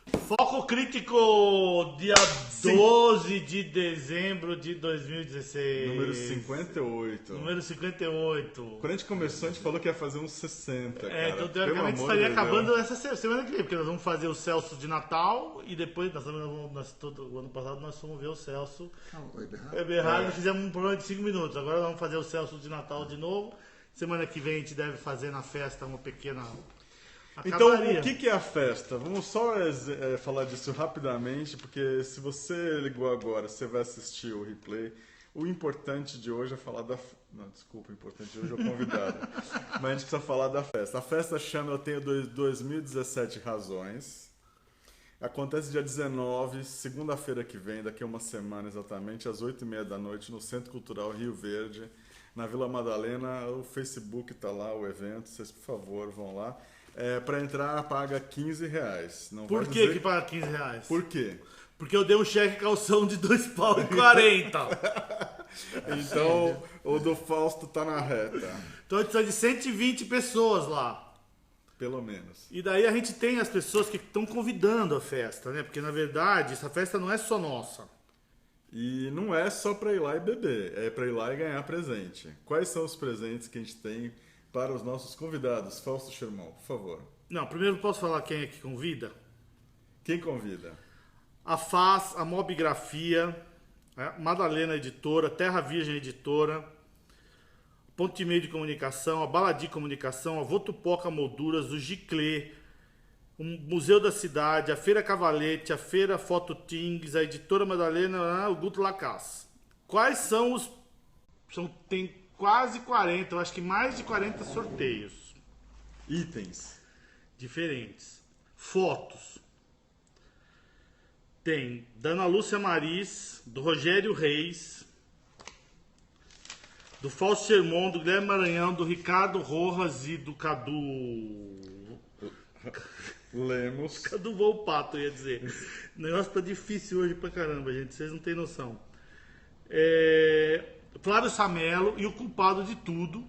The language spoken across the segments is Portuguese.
Foco crítico, dia 12 de dezembro de 2016. Número 58. Número 58. Quando a gente começou, a gente falou que ia fazer uns 60, cara. Então teoricamente estaria acabando essa semana que vem, porque nós vamos fazer o Celso de Natal e depois, o ano passado nós fomos ver o Celso. Eberhard, fizemos um programa de 5 minutos. Agora nós vamos fazer o Celso de Natal de novo. Semana que vem a gente deve fazer na festa uma pequena... Então, o que é a festa? Vamos só falar disso rapidamente, porque se você ligou agora, você vai assistir o replay. O importante de hoje é falar da... Não, desculpa, o importante de hoje é o convidado. Mas a gente precisa falar da festa. A festa chama Eu Tenho 2017 Razões. Acontece dia 19, segunda-feira que vem, daqui a uma semana exatamente, às 8h30 da noite, no Centro Cultural Rio Verde, na Vila Madalena. O Facebook está lá, o evento. Vocês, por favor, vão lá. Para entrar, paga R$15. Não Por que paga R$15? Por quê? Porque eu dei um cheque calção de R$2,40. Então, o do Fausto tá na reta. Então a gente precisa de 120 pessoas lá. Pelo menos. E daí a gente tem as pessoas que estão convidando a festa, né? Porque na verdade essa festa não é só nossa. E não é só para ir lá e beber, é para ir lá e ganhar presente. Quais são os presentes que a gente tem para os nossos convidados? Fausto Scherman, por favor. Não, primeiro posso falar quem é que convida? Quem convida? A Faz, a Mobigrafia, Madalena Editora, Terra Virgem Editora, Ponto e Meio de Comunicação, a Baladi Comunicação, a Votupoca Molduras, o Giclê, o Museu da Cidade, a Feira Cavalete, a Feira Foto Tings, a Editora Madalena, o Guto Lacasse. Quais são os... Tem quase 40, eu acho que mais de 40 sorteios. Itens. Diferentes. Fotos. Tem da Ana Lúcia Maris, do Rogério Reis, do Fausto Scherman, do Guilherme Maranhão, do Ricardo Rojas e do Cadu... Lemos. Cadu Volpato, eu ia dizer. O negócio tá difícil hoje pra caramba, gente. Vocês não têm noção. Flávio Samelo e o culpado de tudo,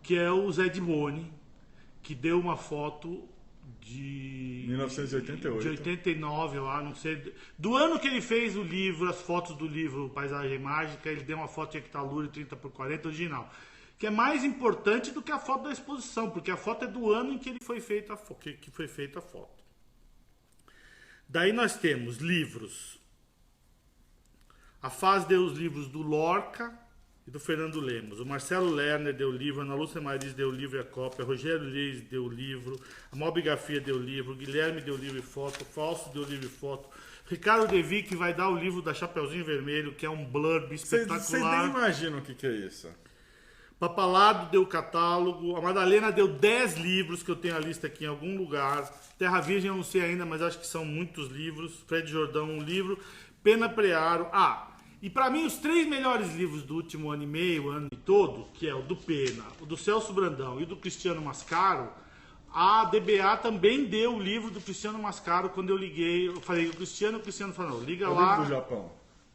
que é o Zé Dimone, que deu uma foto de 1988. De 89, lá, não sei. Do ano que ele fez o livro, as fotos do livro Paisagem Mágica, ele deu uma foto de hectalure 30x40 original. Que é mais importante do que a foto da exposição, porque a foto é do ano em que ele foi feita que foi feita a foto. Daí nós temos livros. A Faz deu os livros do Lorca e do Fernando Lemos. O Marcelo Lerner deu o livro, a Ana Lúcia Maris deu o livro e a cópia, Rogério Reis deu o livro, a Mobigrafia deu o livro, o Guilherme deu o livro e foto, o Fausto deu o livro e foto, Ricardo Devi, que vai dar o livro da Chapeuzinho Vermelho, que é um blurb espetacular. Vocês nem imaginam o que é isso. Papalado deu o catálogo, a Madalena deu 10 livros, que eu tenho a lista aqui em algum lugar. Terra Virgem eu não sei ainda, mas acho que são muitos livros. Fred Jordão um livro, Pena Prearo. E para mim os 3 melhores livros do último ano e meio, ano e todo, que é o do Pena, o do Celso Brandão e o do Cristiano Mascaro, a DBA também deu o livro do Cristiano Mascaro. Quando eu liguei, eu falei o Cristiano falou, não, liga lá. O livro do Japão.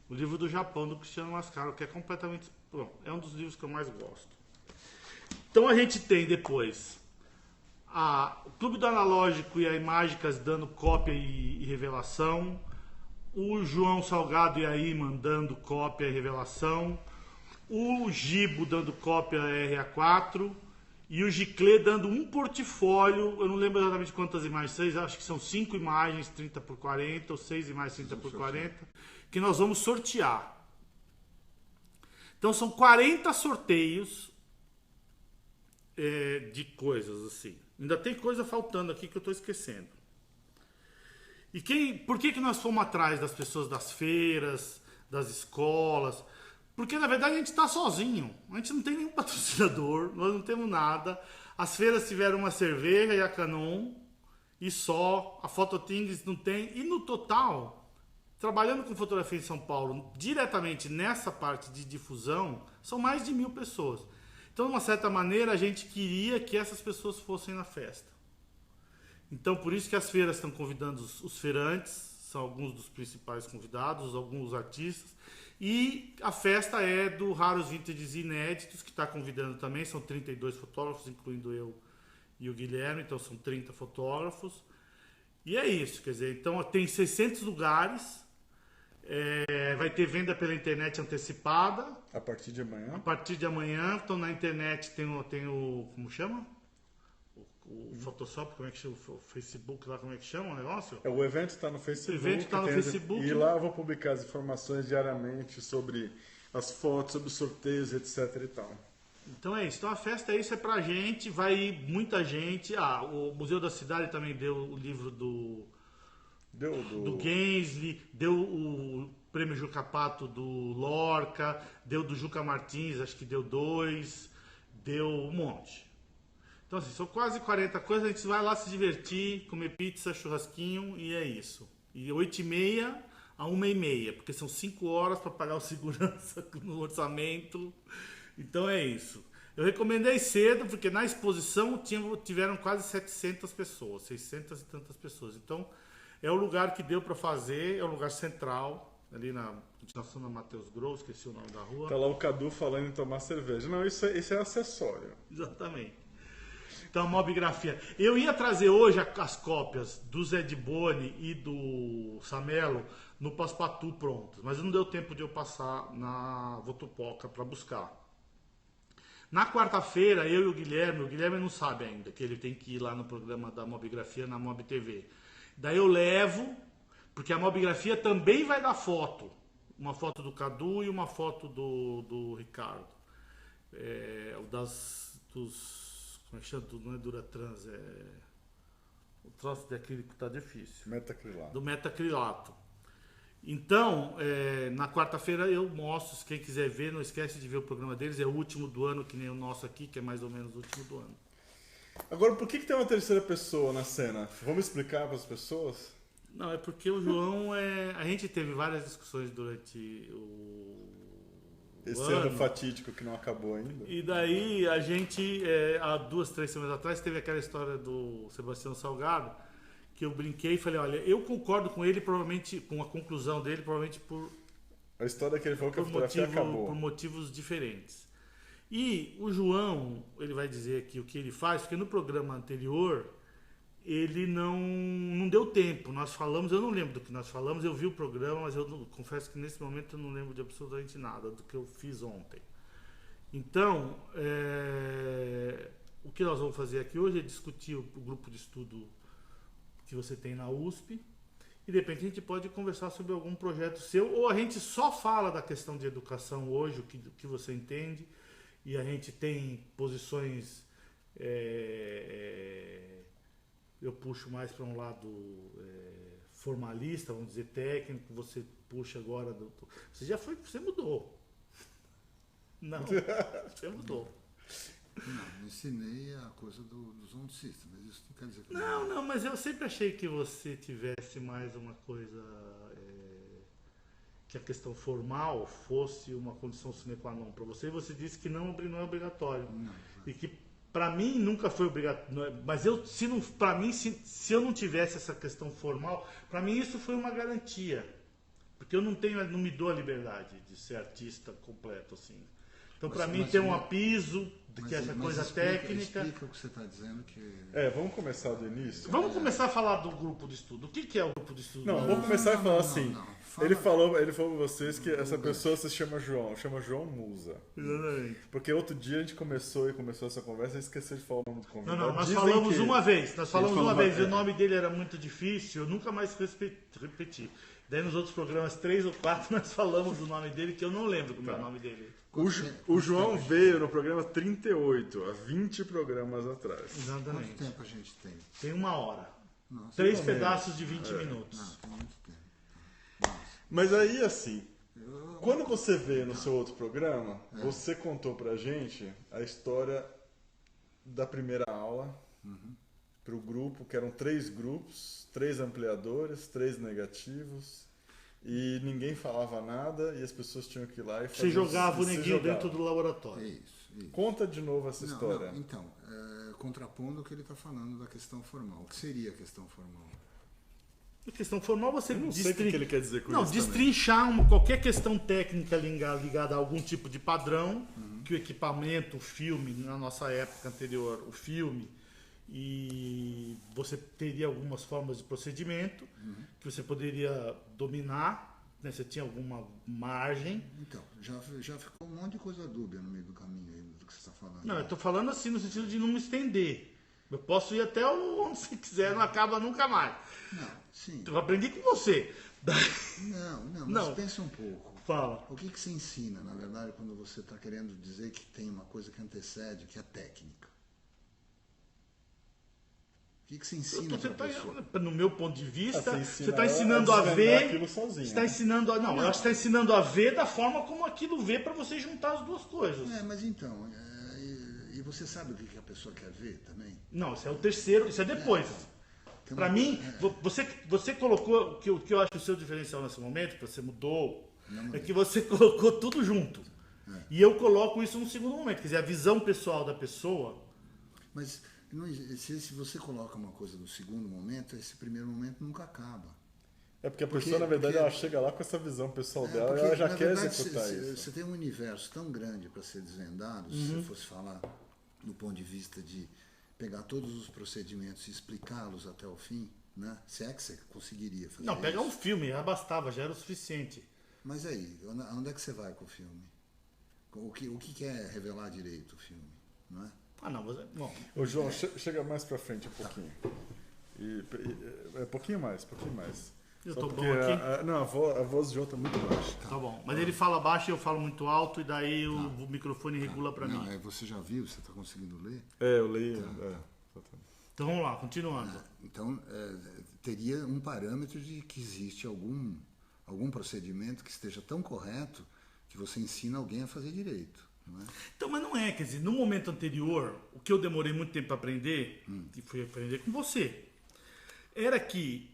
O livro do Japão, do Cristiano Mascaro, que é completamente... Bom, é um dos livros que eu mais gosto. Então a gente tem depois o Clube do Analógico e a Imágicas dando cópia e revelação, o João Salgado e aí mandando cópia e revelação, o Gibo dando cópia RA4 e o Giclê dando um portfólio. Eu não lembro exatamente quantas imagens, acho que são 5 imagens 30x40 ou 6 imagens 30x40 que nós vamos sortear. Então são 40 sorteios de coisas assim. Ainda tem coisa faltando aqui que eu estou esquecendo. E por que nós fomos atrás das pessoas das feiras, das escolas? Porque na verdade a gente está sozinho. A gente não tem nenhum patrocinador, nós não temos nada. As feiras tiveram uma cerveja e a Canon e só. A Fototings não tem. E no total, trabalhando com fotografia em São Paulo, diretamente nessa parte de difusão, são mais de 1000 pessoas. Então, de uma certa maneira, a gente queria que essas pessoas fossem na festa. Então, por isso que as feiras estão convidando os feirantes, são alguns dos principais convidados, alguns artistas. E a festa é do Raros Vintages Inéditos, que está convidando também, são 32 fotógrafos, incluindo eu e o Guilherme, então são 30 fotógrafos. E é isso, quer dizer, então tem 600 lugares, vai ter venda pela internet antecipada. A partir de amanhã? A partir de amanhã, então na internet tem o como chama? O Photoshop, como é que chama? O Facebook lá, como é que chama o negócio? O evento está no Facebook. O evento está no Facebook. E lá eu vou publicar as informações diariamente sobre as fotos, sobre os sorteios, etc e tal. Então é isso. Então a festa é isso, é pra gente, vai ir muita gente. O Museu da Cidade também deu o livro do Gensli, deu o prêmio Juca Pato do Lorca, deu do Juca Martins, acho que deu 2, deu um monte. Então assim, são quase 40 coisas, a gente vai lá se divertir, comer pizza, churrasquinho e é isso. E 8h30 a 1h30, porque são 5 horas para pagar o segurança no orçamento. Então é isso. Eu recomendei cedo, porque na exposição tiveram quase 700 pessoas, 600 e tantas pessoas. Então é o lugar que deu para fazer, é o lugar central, ali na continuação da Matheus Gross, esqueci o nome da rua. Tá lá o Cadu falando em tomar cerveja. Não, isso é acessório. Exatamente. Então, a mobigrafia. Eu ia trazer hoje as cópias do Zé de Boni e do Samelo no Paspatu prontas, mas não deu tempo de eu passar na Votupoca para buscar. Na quarta-feira, eu e o Guilherme não sabe ainda que ele tem que ir lá no programa da mobigrafia na Mob TV. Daí eu levo, porque a mobigrafia também vai dar foto. Uma foto do Cadu e uma foto do Ricardo. Como é que chama? Não é Duratrans, o troço de acrílico tá difícil. Metacrilato. Do metacrilato. Então, na quarta-feira eu mostro, se quem quiser ver, não esquece de ver o programa deles, é o último do ano, que nem o nosso aqui, que é mais ou menos o último do ano. Agora, por que tem uma terceira pessoa na cena? Vamos explicar para as pessoas? Não, é porque o João a gente teve várias discussões durante esse ano fatídico que não acabou ainda. E daí a gente, há 2, 3 semanas atrás, teve aquela história do Sebastião Salgado, que eu brinquei e falei, olha, eu concordo com ele, provavelmente, com a conclusão dele, provavelmente por... A história que ele falou que a fotografia acabou. Por motivos diferentes. E o João, ele vai dizer aqui o que ele faz, porque no programa anterior, ele não deu tempo. Nós falamos, eu não lembro do que nós falamos, eu vi o programa, mas eu confesso que nesse momento eu não lembro de absolutamente nada do que eu fiz ontem. Então, o que nós vamos fazer aqui hoje é discutir o grupo de estudo que você tem na USP, e de repente a gente pode conversar sobre algum projeto seu, ou a gente só fala da questão de educação hoje, o que você entende, e a gente tem posições, eu puxo mais para um lado formalista, vamos dizer, técnico, você puxa agora, você mudou. Não, você mudou. Não, ensinei a coisa dos ondicistas, mas isso não quer dizer que... Não, mas eu sempre achei que você tivesse mais uma coisa, que a questão formal fosse uma condição sine qua non para você, e você disse que não é obrigatório. Não. E que para mim nunca foi obrigatório, mas se eu não tivesse essa questão formal, para mim isso foi uma garantia, porque eu não me dou a liberdade de ser artista completo assim. Então, para mim, tem um apiso, que é essa coisa técnica. Explica o que você está dizendo. Vamos começar do início? Vamos começar a falar do grupo de estudo. O que é o grupo de estudo? Vou começar a falar assim. Ele falou para vocês que essa pessoa se chama João Musa. Exatamente. Porque outro dia a gente começou essa conversa e esqueceu de falar o nome do convidado. Não, nós falamos uma vez. E o nome dele era muito difícil, eu nunca mais repeti. Daí nos outros programas, 3 ou 4, nós falamos do nome dele, que eu não lembro como é o nome dele. O João veio no programa 38, há 20 programas atrás. Exatamente. Quanto tempo a gente tem? Tem 1 hora. Nossa, 3 pedaços de 20 minutos. Não, tem muito tempo. Nossa. Mas aí, assim, quando você veio no seu outro programa, você contou pra gente a história da primeira aula pro grupo, que eram 3 grupos, 3 ampliadores, 3 negativos. E ninguém falava nada e as pessoas tinham que ir lá e fazer. Você jogava o neguinho dentro do laboratório. Isso. Conta de novo essa história. Então, contrapondo o que ele está falando da questão formal. O que seria a questão formal? A questão formal você não sei o que ele quer dizer com isso. Destrinchar qualquer questão técnica ligada a algum tipo de padrão, que o equipamento, o filme, na nossa época anterior, o filme e você teria algumas formas de procedimento que você poderia dominar, né? Você tinha alguma margem. Então, já ficou um monte de coisa dúbia no meio do caminho aí do que você está falando. Não, eu estou falando assim no sentido de não me estender. Eu posso ir até onde você quiser, não acaba nunca mais. Não, sim. Eu aprendi com você. Não, mas Não. pensa um pouco. Fala. O que você ensina, na verdade, quando você está querendo dizer que tem uma coisa que antecede, que é a técnica? O que você ensina Você para a pessoa? no meu ponto de vista, Você você está ensina ensinando a a desvendar ver. aquilo sozinho, Você está né? ensinando a. Não, eu acho que está ensinando a ver da forma como aquilo vê para você juntar as duas coisas. Mas então, e você sabe o que a pessoa quer ver também? Não, isso é o terceiro, isso é depois. Tem Para uma- mim, você colocou, o que eu acho o seu diferencial nesse momento, que você mudou, é que você colocou tudo junto. E eu coloco isso no segundo momento, quer dizer, a visão pessoal da pessoa. Mas se você coloca uma coisa no segundo momento, esse primeiro momento nunca acaba. É porque a pessoa, na verdade, ela chega lá com essa visão pessoal dela Porque, e ela já na quer verdade, executar isso. Você tem um universo tão grande para ser desvendado, se você fosse falar do ponto de vista de pegar todos os procedimentos e explicá-los até o fim, né? Se é que você conseguiria fazer Não, pegar um isso. filme, já bastava, já era o suficiente. Mas aí, onde é que você vai com o filme? O que quer revelar direito o filme, não é? Ah, não, mas. Bom, Ô, João, chega mais pra frente um pouquinho. Um pouquinho mais. Eu Só tô porque bom aqui? Não, a voz do João tá muito baixa. Tá bom. Mas ele fala baixo e eu falo muito alto, e daí o microfone regula pra Não, mim. você já viu, você está conseguindo ler? Eu leio. Então vamos lá, continuando. Então, teria um parâmetro de que existe algum procedimento que esteja tão correto que você ensina alguém a fazer direito. Não é? Então, mas não é, quer dizer, no momento anterior, o que eu demorei muito tempo para aprender, e fui aprender com você, era que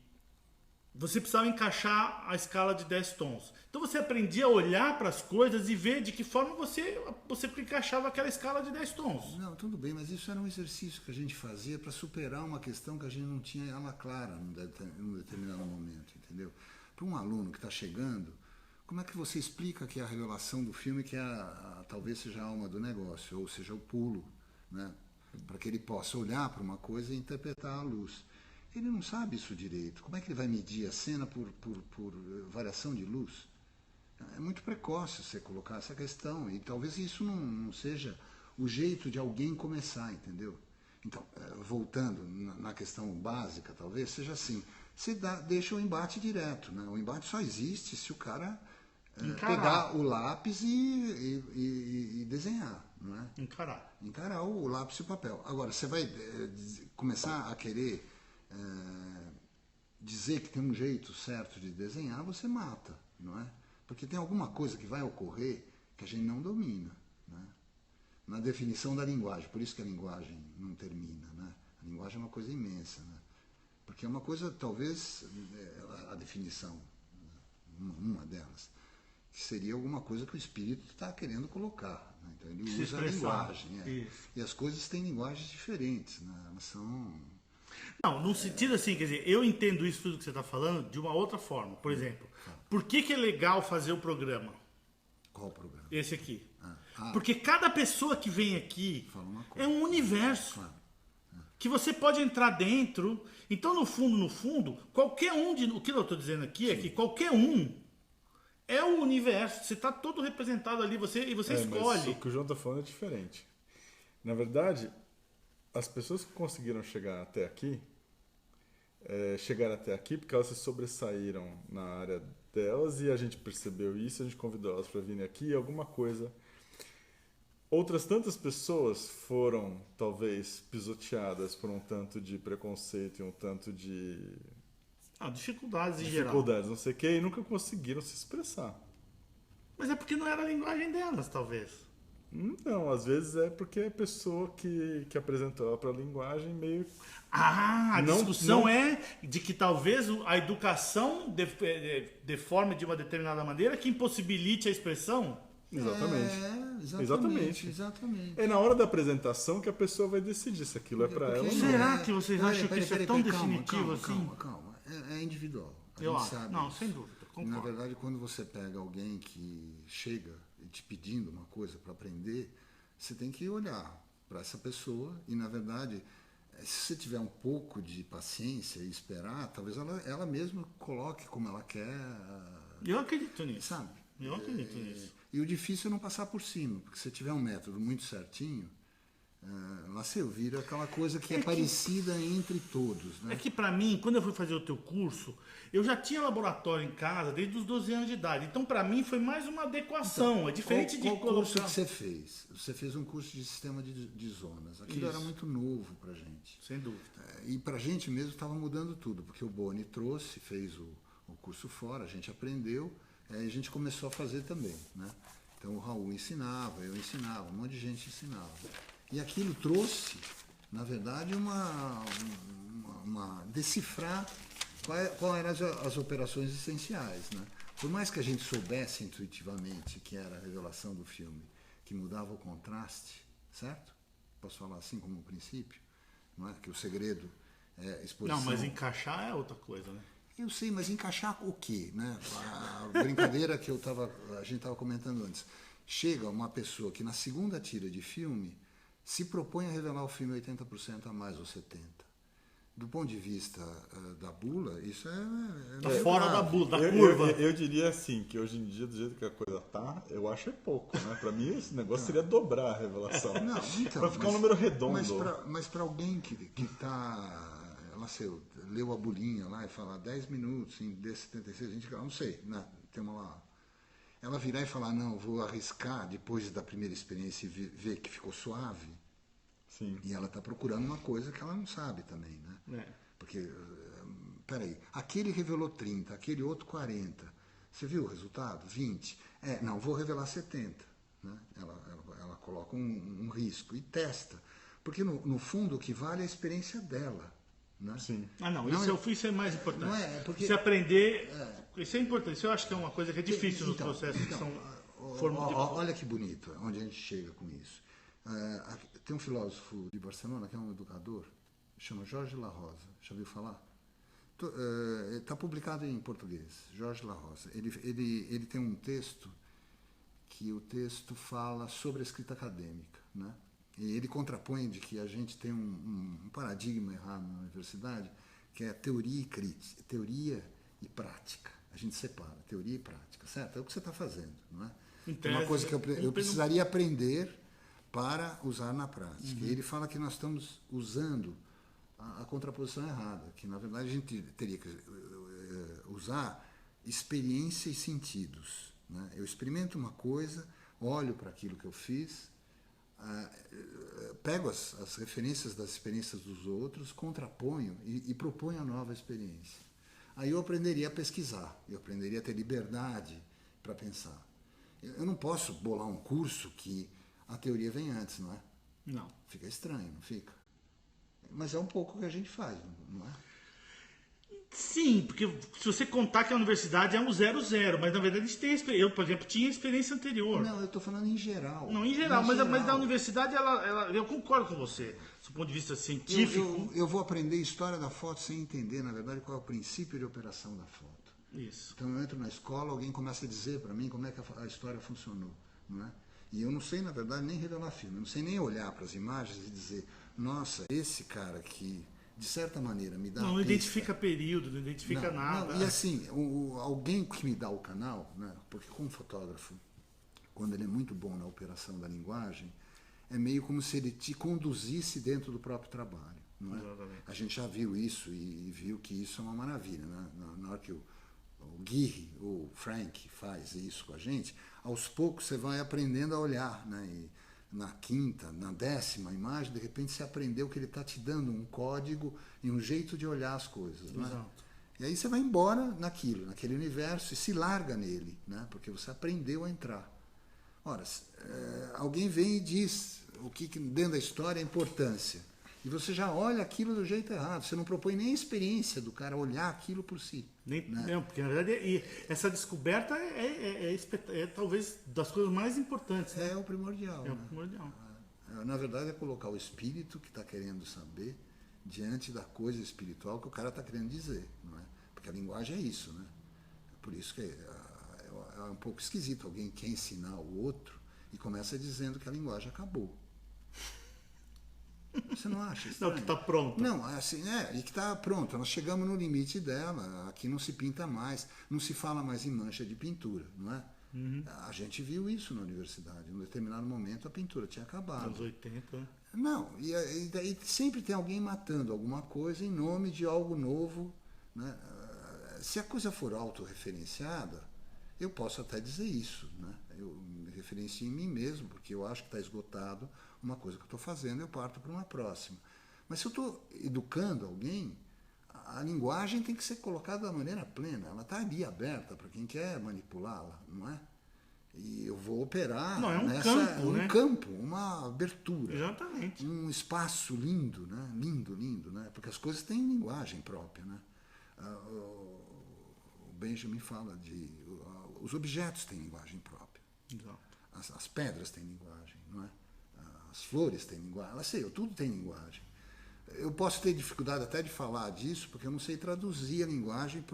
você precisava encaixar a escala de 10 tons. Então você aprendia a olhar para as coisas e ver de que forma você encaixava aquela escala de 10 tons. Não, tudo bem, mas isso era um exercício que a gente fazia para superar uma questão que a gente não tinha ela clara num determinado momento, entendeu? Para um aluno que está chegando, como é que você explica que é a revelação do filme, que talvez seja a alma do negócio, ou seja, o pulo, né? Para que ele possa olhar para uma coisa e interpretar a luz. Ele não sabe isso direito. Como é que ele vai medir a cena por variação de luz? É muito precoce você colocar essa questão, e talvez isso não seja o jeito de alguém começar, entendeu? Então, voltando na questão básica, talvez seja assim, você deixa o embate direto, né? O embate só existe se o cara pegar o lápis e desenhar, não é? Encarar o lápis e o papel. Agora, você vai começar a querer dizer que tem um jeito certo de desenhar, você mata, não é? Porque tem alguma coisa que vai ocorrer que a gente não domina, né? Na definição da linguagem, por isso que a linguagem não termina, né? A linguagem é uma coisa imensa, né? Porque é uma coisa, talvez, a definição, uma delas, que seria alguma coisa que o espírito está querendo colocar, né? Então ele usa a linguagem, e as coisas têm linguagens diferentes, né? Elas são... Não, num sentido assim, quer dizer, eu entendo isso tudo que você está falando de uma outra forma. Por exemplo, por que é legal fazer o programa? Qual o programa? Esse aqui. Porque cada pessoa que vem aqui é um universo que você pode entrar dentro. Então, no fundo, qualquer um o que eu estou dizendo aqui é que qualquer um é o universo. Você está todo representado ali, você escolhe. Mas o que o João está falando é diferente. Na verdade, as pessoas que conseguiram chegar até aqui, chegaram até aqui porque elas se sobressaíram na área delas, e a gente percebeu isso, a gente convidou elas para virem aqui, e alguma coisa... Outras tantas pessoas foram, talvez, pisoteadas por um tanto de preconceito e um tanto de... dificuldades em geral. Dificuldades, não sei o quê, e nunca conseguiram se expressar. Mas é porque não era a linguagem delas, talvez. Não, às vezes é porque a pessoa que apresentou ela para a linguagem meio... A discussão é de que talvez a educação deforme de uma determinada maneira que impossibilite a expressão. Exatamente. É na hora da apresentação que a pessoa vai decidir se aquilo é para ela ou não. Será que vocês acham que isso é tão definitivo assim? Calma. É individual. Eu acho. Sabe Não, isso. sem dúvida. Concordo. Na verdade, quando você pega alguém que chega te pedindo uma coisa para aprender, você tem que olhar para essa pessoa e, na verdade, se você tiver um pouco de paciência e esperar, talvez ela mesma coloque como ela quer. Eu acredito nisso. Sabe? Eu acredito nisso. E o difícil é não passar por cima, porque se tiver um método muito certinho, lá você vira aquela coisa que é parecida entre todos. Né? É que pra mim, quando eu fui fazer o teu curso, eu já tinha laboratório em casa desde os 12 anos de idade. Então pra mim foi mais uma adequação. Então, é diferente qual de colocar... curso que você fez? Você fez um curso de sistema de zonas. Aquilo era muito novo pra gente. Sem dúvida. E pra gente mesmo estava mudando tudo, porque o Boni trouxe, fez o curso fora, a gente aprendeu, e a gente começou a fazer também. Né? Então o Raul ensinava, eu ensinava, um monte de gente ensinava. E aquilo trouxe, na verdade, uma decifrar qual eram as operações essenciais. Né? Por mais que a gente soubesse intuitivamente que era a revelação do filme, que mudava o contraste, certo? Posso falar assim como um princípio? Não é? Que o segredo é exposição. Não, mas encaixar é outra coisa, né? Eu sei, mas encaixar o quê? Né? A brincadeira que a gente estava comentando antes. Chega uma pessoa que na segunda tira de filme se propõe a revelar o filme 80% a mais ou 70%. Do ponto de vista da bula, isso Tá fora grave. da bula, da curva. Eu diria assim, que hoje em dia, do jeito que a coisa tá, eu acho é pouco, né? Pra mim, esse negócio seria dobrar a revelação. Não, então, pra ficar um número redondo. Mas para alguém que tá, ela sei, leu a bulinha lá e falar 10 minutos em D76, a gente, não sei, né? Tem uma lá. Ela virar e falar, não, vou arriscar depois da primeira experiência e ver que ficou suave. Sim. E ela está procurando uma coisa que ela não sabe também, né? Porque, peraí, aquele revelou 30, aquele outro 40. Você viu o resultado? 20. Não, vou revelar 70. Né? Ela coloca um risco e testa. Porque, no fundo, o que vale é a experiência dela. Né? Sim. Não, isso é mais importante. Não é, porque... Você aprender... Isso é importante. Isso eu acho que é uma coisa que é difícil nos processos que são... Olha que bonito, onde a gente chega com isso. Tem um filósofo de Barcelona, que é um educador, chama Jorge La Rosa. Já ouviu falar? Está publicado em português, Jorge La Rosa. Ele tem um texto que o texto fala sobre a escrita acadêmica. Né? E ele contrapõe de que a gente tem um paradigma errado na universidade, que é teoria e prática. A gente separa teoria e prática, certo? É o que você está fazendo, não é? É uma coisa que eu precisaria aprender para usar na prática. Uhum. E ele fala que nós estamos usando a contraposição errada, que na verdade a gente teria que usar experiência e sentidos. Né? Eu experimento uma coisa, olho para aquilo que eu fiz, pego as referências das experiências dos outros, contraponho e proponho a nova experiência. Aí eu aprenderia a pesquisar, eu aprenderia a ter liberdade para pensar. Eu não posso bolar um curso que a teoria vem antes, não é? Não. Fica estranho, não fica? Mas é um pouco o que a gente faz, não é? Sim, porque se você contar que a universidade é um 0-0, mas na verdade a gente tem experiência. Eu, por exemplo, tinha experiência anterior. Não, eu estou falando em geral. Não, em geral, mas a universidade, eu concordo com você, do ponto de vista científico. Eu vou aprender história da foto sem entender, na verdade, qual é o princípio de operação da foto. Isso. Então eu entro na escola, alguém começa a dizer para mim como é que a história funcionou, não é? E eu não sei, na verdade, nem revelar filme, eu não sei nem olhar para as imagens e dizer, nossa, esse cara que, de certa maneira, me dá... Não identifica período, não identifica nada. Não, e assim, alguém que me dá o canal, né? Porque como fotógrafo, quando ele é muito bom na operação da linguagem, é meio como se ele te conduzisse dentro do próprio trabalho, não é? Exatamente. A gente já viu isso e viu que isso é uma maravilha, né? Na hora que o Guy, o Frank faz isso com a gente, aos poucos você vai aprendendo a olhar, né? E na quinta, na 10ª imagem, de repente você aprendeu que ele está te dando um código e um jeito de olhar as coisas. Né? Exato. E aí você vai embora naquele universo e se larga nele, né? Porque você aprendeu a entrar. Ora, alguém vem e diz o que dentro da história é a importância. E você já olha aquilo do jeito errado. Você não propõe nem a experiência do cara olhar aquilo por si. Não, porque na verdade essa descoberta é talvez das coisas mais importantes. Né? É o primordial. É o primordial. Na verdade é colocar o espírito que está querendo saber diante da coisa espiritual que o cara está querendo dizer. Não é? Porque a linguagem é isso. Né? Por isso que é um pouco esquisito. Alguém quer ensinar o outro e começa dizendo que a linguagem acabou. Você não acha estranho? Não, que está pronto. Não, assim, e que está pronto. Nós chegamos no limite dela. Aqui não se pinta mais, não se fala mais em mancha de pintura, não é? A gente viu isso na universidade. Em um determinado momento a pintura tinha acabado. Anos 80. Não, e daí sempre tem alguém matando alguma coisa em nome de algo novo, né? Se a coisa for autorreferenciada, eu posso até dizer isso, né? Eu me referencio em mim mesmo, porque eu acho que está esgotado uma coisa que eu estou fazendo, eu parto para uma próxima. Mas se eu estou educando alguém, a linguagem tem que ser colocada da maneira plena. Ela está ali aberta para quem quer manipulá-la, não é? E eu vou operar campo, uma abertura. Exatamente. Um espaço lindo, né? Lindo, né? Porque as coisas têm linguagem própria, né? O Benjamin fala os objetos têm linguagem própria. Exato. As pedras têm linguagem, não é? As flores têm linguagem. Tudo tem linguagem. Eu posso ter dificuldade até de falar disso, porque eu não sei traduzir a linguagem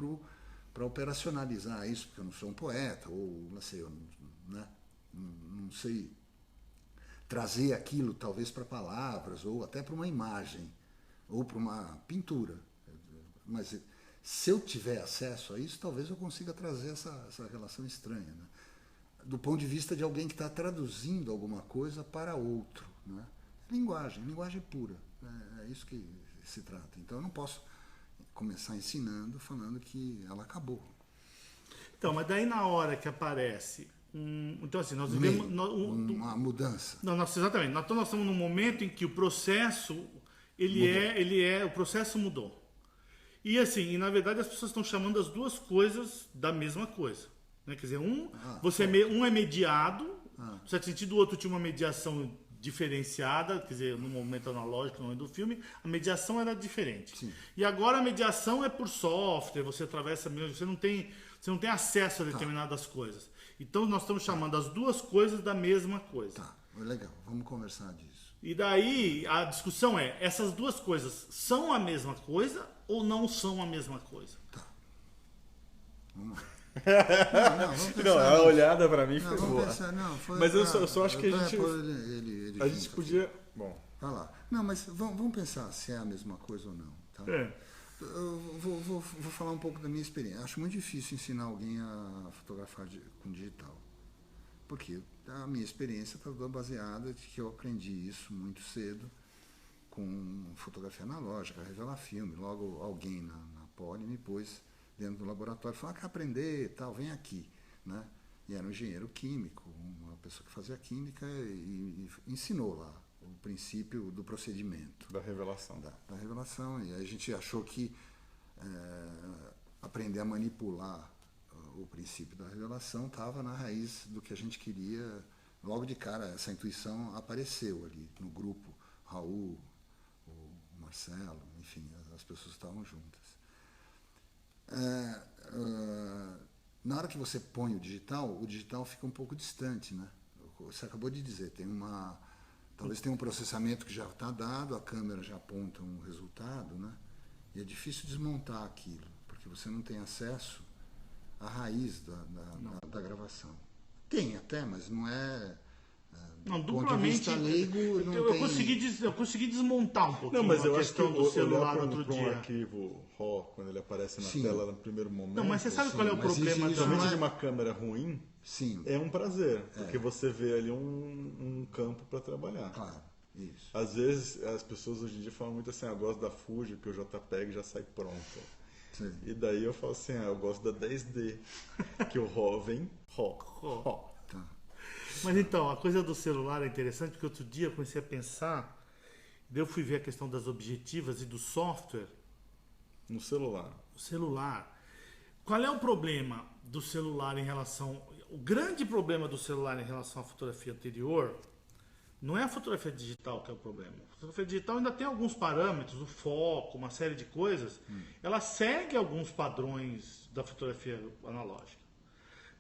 para operacionalizar isso, porque eu não sou um poeta, ou não sei, não sei trazer aquilo talvez para palavras, ou até para uma imagem, ou para uma pintura. Mas se eu tiver acesso a isso, talvez eu consiga trazer essa relação estranha, né? Do ponto de vista de alguém que está traduzindo alguma coisa para outro, né? Linguagem pura, né? É isso que se trata. Então eu não posso começar ensinando falando que ela acabou. Então, mas daí na hora que aparece então assim, nós vivemos uma mudança. Não, exatamente. Nós estamos num momento em que o processo o processo mudou. E assim, na verdade as pessoas estão chamando as duas coisas da mesma coisa, né? Quer dizer, um é mediado, no certo sentido, o outro tinha uma mediação diferenciada, quer dizer, no momento analógico, no momento do filme, a mediação era diferente. Sim. E agora a mediação é por software, você atravessa mesmo, você não tem acesso a determinadas coisas. Então nós estamos chamando as duas coisas da mesma coisa. Tá, legal, vamos conversar disso. E daí a discussão é, essas duas coisas são a mesma coisa ou não são a mesma coisa? Tá. Vamos lá. Não, a olhada pra mim foi boa. Mas eu só acho que a gente podia... Bom. Vai lá. Não, mas vamos pensar se é a mesma coisa ou não. Tá? Eu vou falar um pouco da minha experiência. Acho muito difícil ensinar alguém a fotografar com digital. Porque a minha experiência está toda baseada de que eu aprendi isso muito cedo com fotografia analógica, revelar filme. Logo alguém na Poli me pôs dentro do laboratório, falou, quer aprender, tal, vem aqui, né? E era um engenheiro químico, uma pessoa que fazia química e ensinou lá o princípio do procedimento. Da revelação. Da revelação, e aí a gente achou que aprender a manipular o princípio da revelação estava na raiz do que a gente queria. Logo de cara, essa intuição apareceu ali no grupo, Raul, o Marcelo, enfim, as pessoas estavam juntas. Na hora que você põe o digital fica um pouco distante, né? Você acabou de dizer, talvez tenha um processamento que já está dado, a câmera já aponta um resultado, né? E é difícil desmontar aquilo, porque você não tem acesso à raiz da gravação. Tem até, mas não é... Não, do ponto de vista leigo, eu consegui desmontar um pouquinho. Não, mas eu acho que do celular no outro dia. Um arquivo RAW, quando ele aparece na tela no primeiro momento. Não, mas você sabe qual é o problema? Principalmente de uma câmera ruim, sim, é um prazer, porque você vê ali um campo para trabalhar. Claro, isso. Às vezes as pessoas hoje em dia falam muito assim, eu gosto da Fuji, que o JPEG já sai pronto. Sim. E daí eu falo assim, eu gosto da 10D, que o RAW vem RAW. Tá. Mas então, a coisa do celular é interessante, porque outro dia eu comecei a pensar, daí eu fui ver a questão das objetivas e do software. No celular. O celular. Qual é o problema do celular em relação... O grande problema do celular em relação à fotografia anterior não é a fotografia digital que é o problema. A fotografia digital ainda tem alguns parâmetros, o foco, uma série de coisas. Ela segue alguns padrões da fotografia analógica.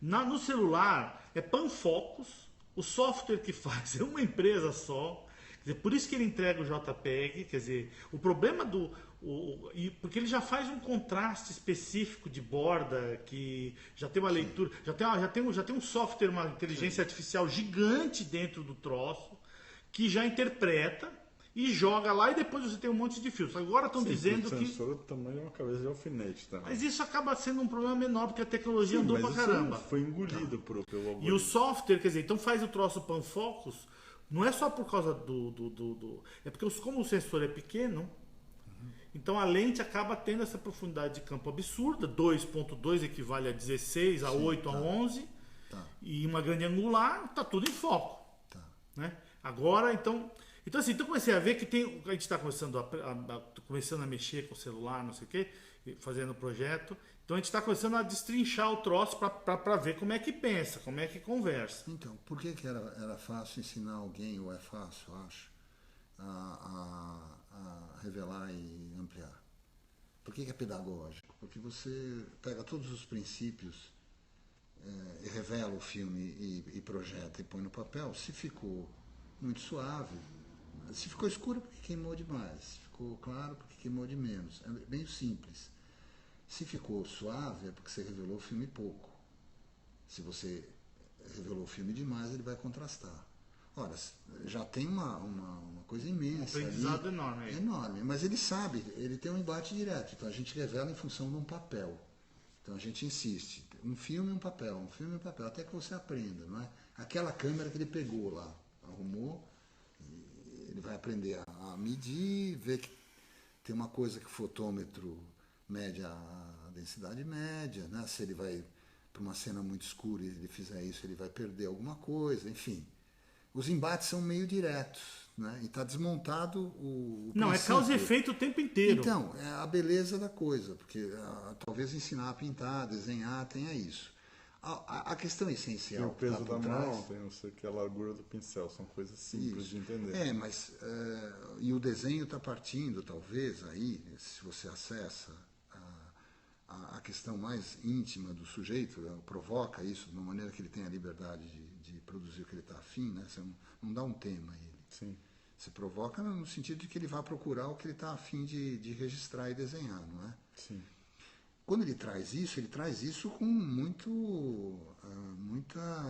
No celular é panfocus, o software que faz é uma empresa só, quer dizer, por isso que ele entrega o JPEG, quer dizer, o problema porque ele já faz um contraste específico de borda, que já tem uma leitura, já tem um software, uma inteligência artificial gigante dentro do troço, que já interpreta e joga lá e depois você tem um monte de fios. Agora estão dizendo que... O sensor do tamanho de uma cabeça de alfinete também. Mas isso acaba sendo um problema menor, porque a tecnologia andou pra caramba. Foi engolido pelo algoritmo. E o software, quer dizer, então faz o troço Panfocus, não é só por causa é porque como o sensor é pequeno, então a lente acaba tendo essa profundidade de campo absurda, 2.2 equivale a 16, a 8, a 11, e uma grande angular, tá tudo em foco. Né? Agora, então assim, então comecei a ver que a gente está começando a mexer com o celular, não sei o quê, fazendo projeto. Então a gente está começando a destrinchar o troço para ver como é que pensa, como é que conversa. Então, por que era fácil ensinar alguém, ou é fácil, acho, a revelar e ampliar? Por que é pedagógico? Porque você pega todos os princípios e revela o filme e projeta e põe no papel. Se ficou muito suave, se ficou escuro porque queimou demais, se ficou claro porque queimou de menos. É bem simples. Se ficou suave é porque você revelou o filme pouco. Se você revelou o filme demais, ele vai contrastar. Ora, já tem uma coisa imensa. Um aprendizado ali, enorme aí. Enorme, mas ele sabe, ele tem um embate direto. Então a gente revela em função de um papel. Então a gente insiste. Um filme e um papel, até que você aprenda, não é? Aquela câmera que ele pegou lá, arrumou, ele vai aprender a medir, ver que tem uma coisa que o fotômetro mede a densidade média, né? Se ele vai para uma cena muito escura e ele fizer isso, ele vai perder alguma coisa, enfim. Os embates são meio diretos, né? E está desmontado o Não, princípio. é causa e efeito o tempo inteiro. Então, é a beleza da coisa, porque talvez ensinar a pintar, desenhar, tenha isso. A questão essencial... E o peso da trás, mão, tem não sei o que, a largura do pincel, são coisas simples de entender. Mas... e o desenho está partindo, talvez, aí, se você acessa a questão mais íntima do sujeito, provoca isso de uma maneira que ele tenha a liberdade de produzir o que ele está afim, né? Você não dá um tema a ele. Sim. Você provoca no sentido de que ele vai procurar o que ele está afim de registrar e desenhar, não é? Sim. Quando ele traz isso com muita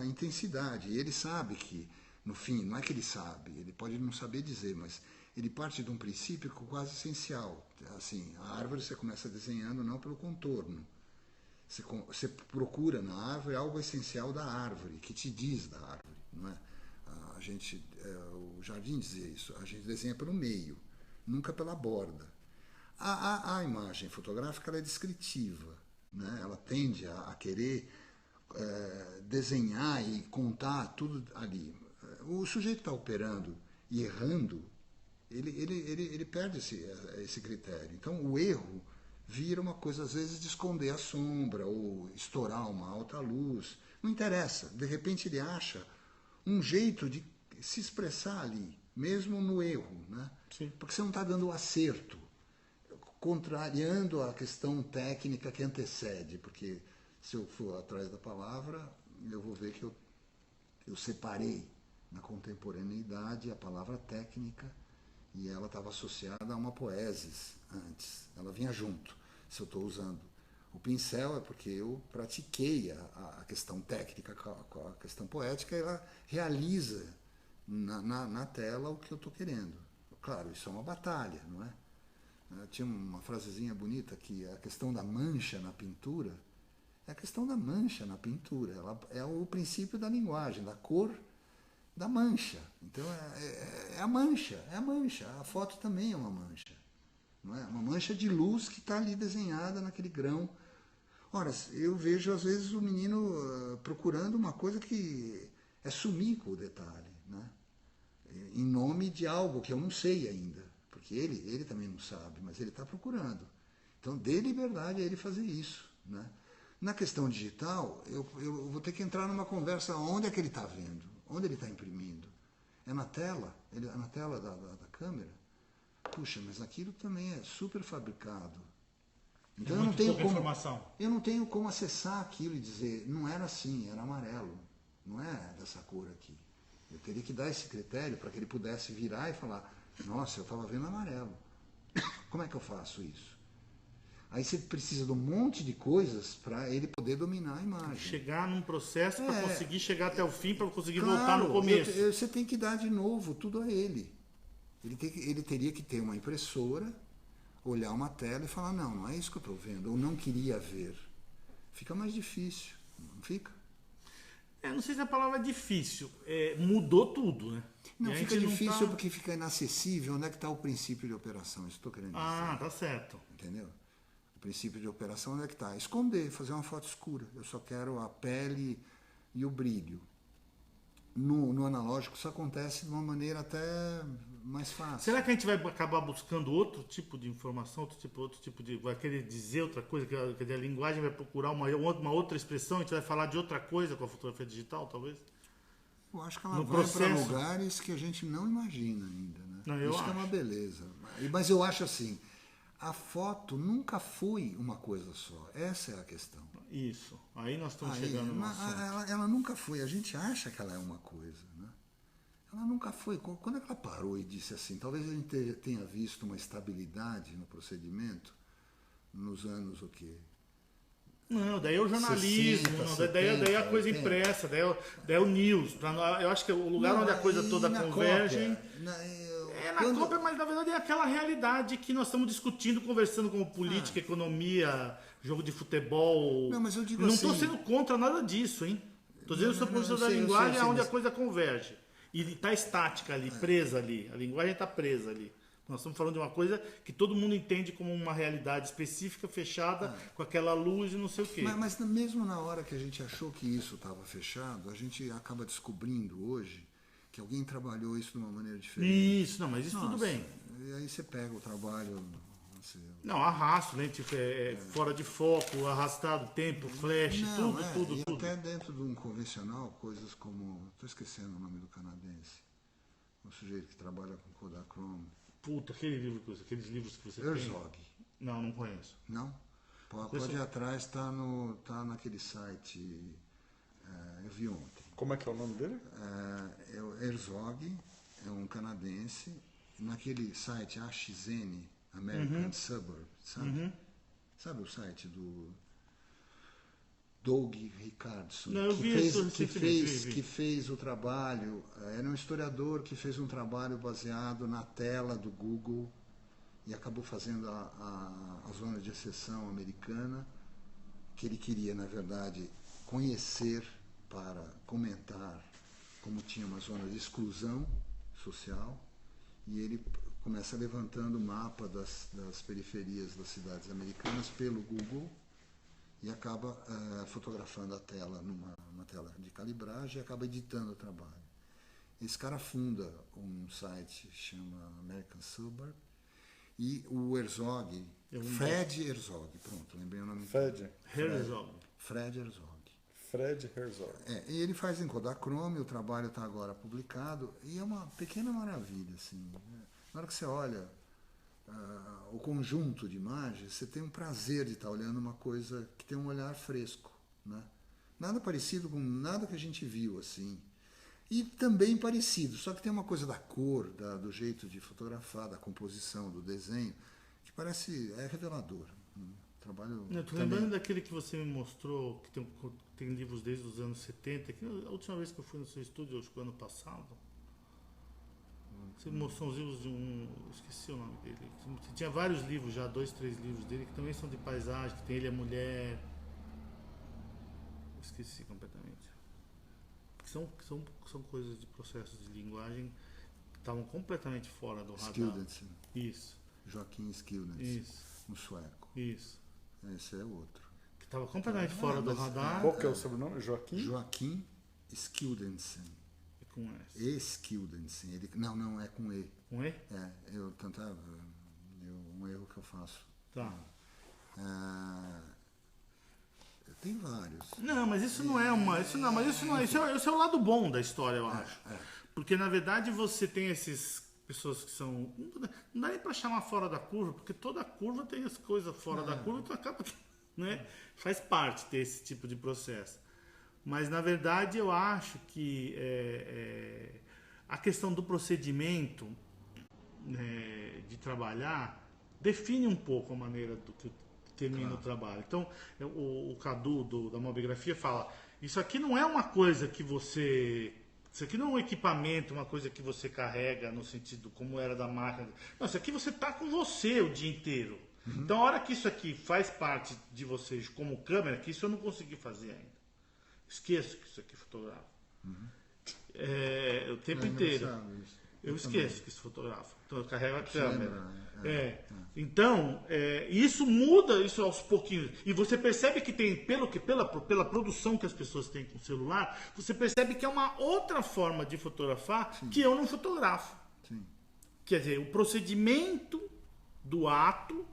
intensidade. E ele sabe que, no fim, não é que ele sabe, ele pode não saber dizer, mas ele parte de um princípio quase essencial. Assim, a árvore você começa desenhando não pelo contorno. Você procura na árvore algo essencial da árvore, que te diz da árvore, não é? O Jardim dizia isso, a gente desenha pelo meio, nunca pela borda. A imagem fotográfica ela é descritiva, né? Ela tende a querer desenhar e contar tudo ali. O sujeito está operando e errando, ele perde esse critério. Então o erro vira uma coisa, às vezes, de esconder a sombra ou estourar uma alta luz. Não interessa, de repente ele acha um jeito de se expressar ali, mesmo no erro, né? Sim. Porque você não está dando o acerto, contrariando a questão técnica que antecede, porque se eu for atrás da palavra, eu vou ver que eu separei na contemporaneidade a palavra técnica e ela estava associada a uma poesis antes, ela vinha junto. Se eu estou usando o pincel é porque eu pratiquei a questão técnica com a questão poética e ela realiza na tela o que eu estou querendo. Claro, isso é uma batalha, não é? Tinha uma frasezinha bonita que a questão da mancha na pintura é a questão da mancha na pintura. Ela é o princípio da linguagem, da cor da mancha. Então é a mancha. A foto também é uma mancha. Não é? Uma mancha de luz que está ali desenhada naquele grão. Ora, eu vejo às vezes o menino procurando uma coisa que é sumir com o detalhe, né? Em nome de algo que eu não sei ainda. Porque ele também não sabe, mas ele está procurando. Então, dê liberdade a ele fazer isso, né? Na questão digital, eu vou ter que entrar numa conversa onde é que ele está vendo, onde ele está imprimindo. É na tela? É na tela da câmera? Puxa, mas aquilo também é super fabricado. Então eu não tenho como acessar aquilo e dizer, não era assim, era amarelo, não é dessa cor aqui. Eu teria que dar esse critério para que ele pudesse virar e falar, nossa, eu estava vendo amarelo. Como é que eu faço isso? Aí você precisa de um monte de coisas para ele poder dominar a imagem. Chegar num processo para conseguir chegar até o fim, para conseguir voltar no começo. Você tem que dar de novo tudo a ele. Ele teria que ter uma impressora, olhar uma tela e falar, não é isso que eu estou vendo, ou não queria ver. Fica mais difícil, não fica? Não sei se a palavra é difícil. Mudou tudo, né? Não, fica difícil porque fica inacessível. Onde é que está o princípio de operação? Isso estou querendo dizer. Tá certo. Entendeu? O princípio de operação onde é que está? Esconder, fazer uma foto escura. Eu só quero a pele e o brilho. No analógico isso acontece de uma maneira até mais fácil. Será que a gente vai acabar buscando outro tipo de informação, outro tipo de... vai querer dizer outra coisa, que a linguagem vai procurar uma outra expressão, a gente vai falar de outra coisa com a fotografia digital, talvez? Eu acho que ela vai para lugares que a gente não imagina ainda, né? Não, isso que é uma beleza. Mas eu acho assim, a foto nunca foi uma coisa só. Essa é a questão. Isso. Aí nós estamos chegando no assunto. Ela nunca foi. A gente acha que ela é uma coisa, né? Ela nunca foi. Quando é que ela parou e disse assim? Talvez a gente tenha visto uma estabilidade no procedimento nos anos o quê? Não, daí é o jornalismo, 60, daí é a coisa 80. Impressa, daí é o news. Eu acho que o lugar onde a coisa toda converge... Na cópia, mas na verdade é aquela realidade que nós estamos discutindo, conversando como política, economia, jogo de futebol. Não, mas eu digo não assim... estou sendo contra nada disso, hein? Estou dizendo sobre a posição da linguagem, é onde a coisa converge. E está estática ali, presa ali. A linguagem está presa ali. Nós estamos falando de uma coisa que todo mundo entende como uma realidade específica, fechada, com aquela luz e não sei o quê. Mas mesmo na hora que a gente achou que isso estava fechado, a gente acaba descobrindo hoje que alguém trabalhou isso de uma maneira diferente. Isso, não, mas isso tudo bem. E aí você pega o trabalho... Não, arrasto, né? Tipo, fora de foco, arrastado, tempo, flash, tudo. E até dentro de um convencional, coisas como... Estou esquecendo o nome do canadense. Um sujeito que trabalha com Kodachrome. Puta, aqueles livros que você Herzog. tem. Não conheço. Não? Pode ir atrás, tá naquele site. Eu vi ontem. Como é que é o nome dele? É o Herzog, é um canadense. Naquele site AXN, American Suburb, sabe? Sabe o site do Doug Richardson? Não, eu vi que fez o trabalho. Era um historiador que fez um trabalho baseado na tela do Google e acabou fazendo a zona de exceção americana, que ele queria, na verdade, conhecer para comentar como tinha uma zona de exclusão social, e ele começa levantando o mapa das periferias das cidades americanas pelo Google e acaba fotografando a tela numa tela de calibragem e acaba editando o trabalho. Esse cara funda um site que chama American Suburb, e o Herzog, Fred Herzog, pronto, lembrei o nome. Fred Herzog. Fred Herzog. E ele faz em Kodachrome, o trabalho está agora publicado, e é uma pequena maravilha, assim. Né? Na hora que você olha o conjunto de imagens, você tem um prazer de estar olhando uma coisa que tem um olhar fresco, né? Nada parecido com nada que a gente viu, assim. E também parecido, só que tem uma coisa da cor, do jeito de fotografar, da composição, do desenho, que é revelador. Trabalho. Eu tô lembrando daquele que você me mostrou, que tem livros desde os anos 70, que a última vez que eu fui no seu estúdio, acho que o ano passado, você me mostrou uns livros esqueci o nome dele. Você tinha vários livros já, 2, 3 livros dele, que também são de paisagem, que tem ele e a mulher. Esqueci completamente. São coisas de processos de linguagem que estavam completamente fora do radar. Skildensen. Isso. Joaquim Skildensen. Isso. Um sueco. Isso. Esse é outro. Que estava completamente fora do radar. Qual que é o sobrenome? Joaquim Skildensen. É com S. Skildensen. Não, é com E. Com E? Um erro que eu faço. Tá. Tem vários. Não, mas isso não é uma. Isso é o lado bom da história, eu acho. Porque na verdade você tem essas pessoas que são. Não dá nem para chamar fora da curva, porque toda curva tem as coisas fora da curva, então acaba que. Né, faz parte desse tipo de processo. Mas na verdade eu acho que a questão do procedimento de trabalhar define um pouco a maneira do que termina o trabalho. Então, o Cadu da mobigrafia fala, isso aqui não é uma coisa que você Isso aqui não é um equipamento, uma coisa que você carrega no sentido como era da máquina. Não, isso aqui você tá com você o dia inteiro. Então, a hora que isso aqui faz parte de vocês como câmera, que isso eu não consegui fazer ainda. Esqueço que isso aqui fotografa. O tempo inteiro. Eu esqueço que isso fotografa. Então, eu carrego a câmera. Então, isso muda isso aos pouquinhos. E você percebe que tem, pela produção que as pessoas têm com o celular, você percebe que é uma outra forma de fotografar que eu não fotografo. Sim. Quer dizer, o procedimento do ato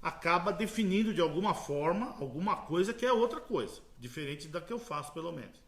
acaba definindo de alguma forma alguma coisa que é outra coisa, diferente da que eu faço, pelo menos.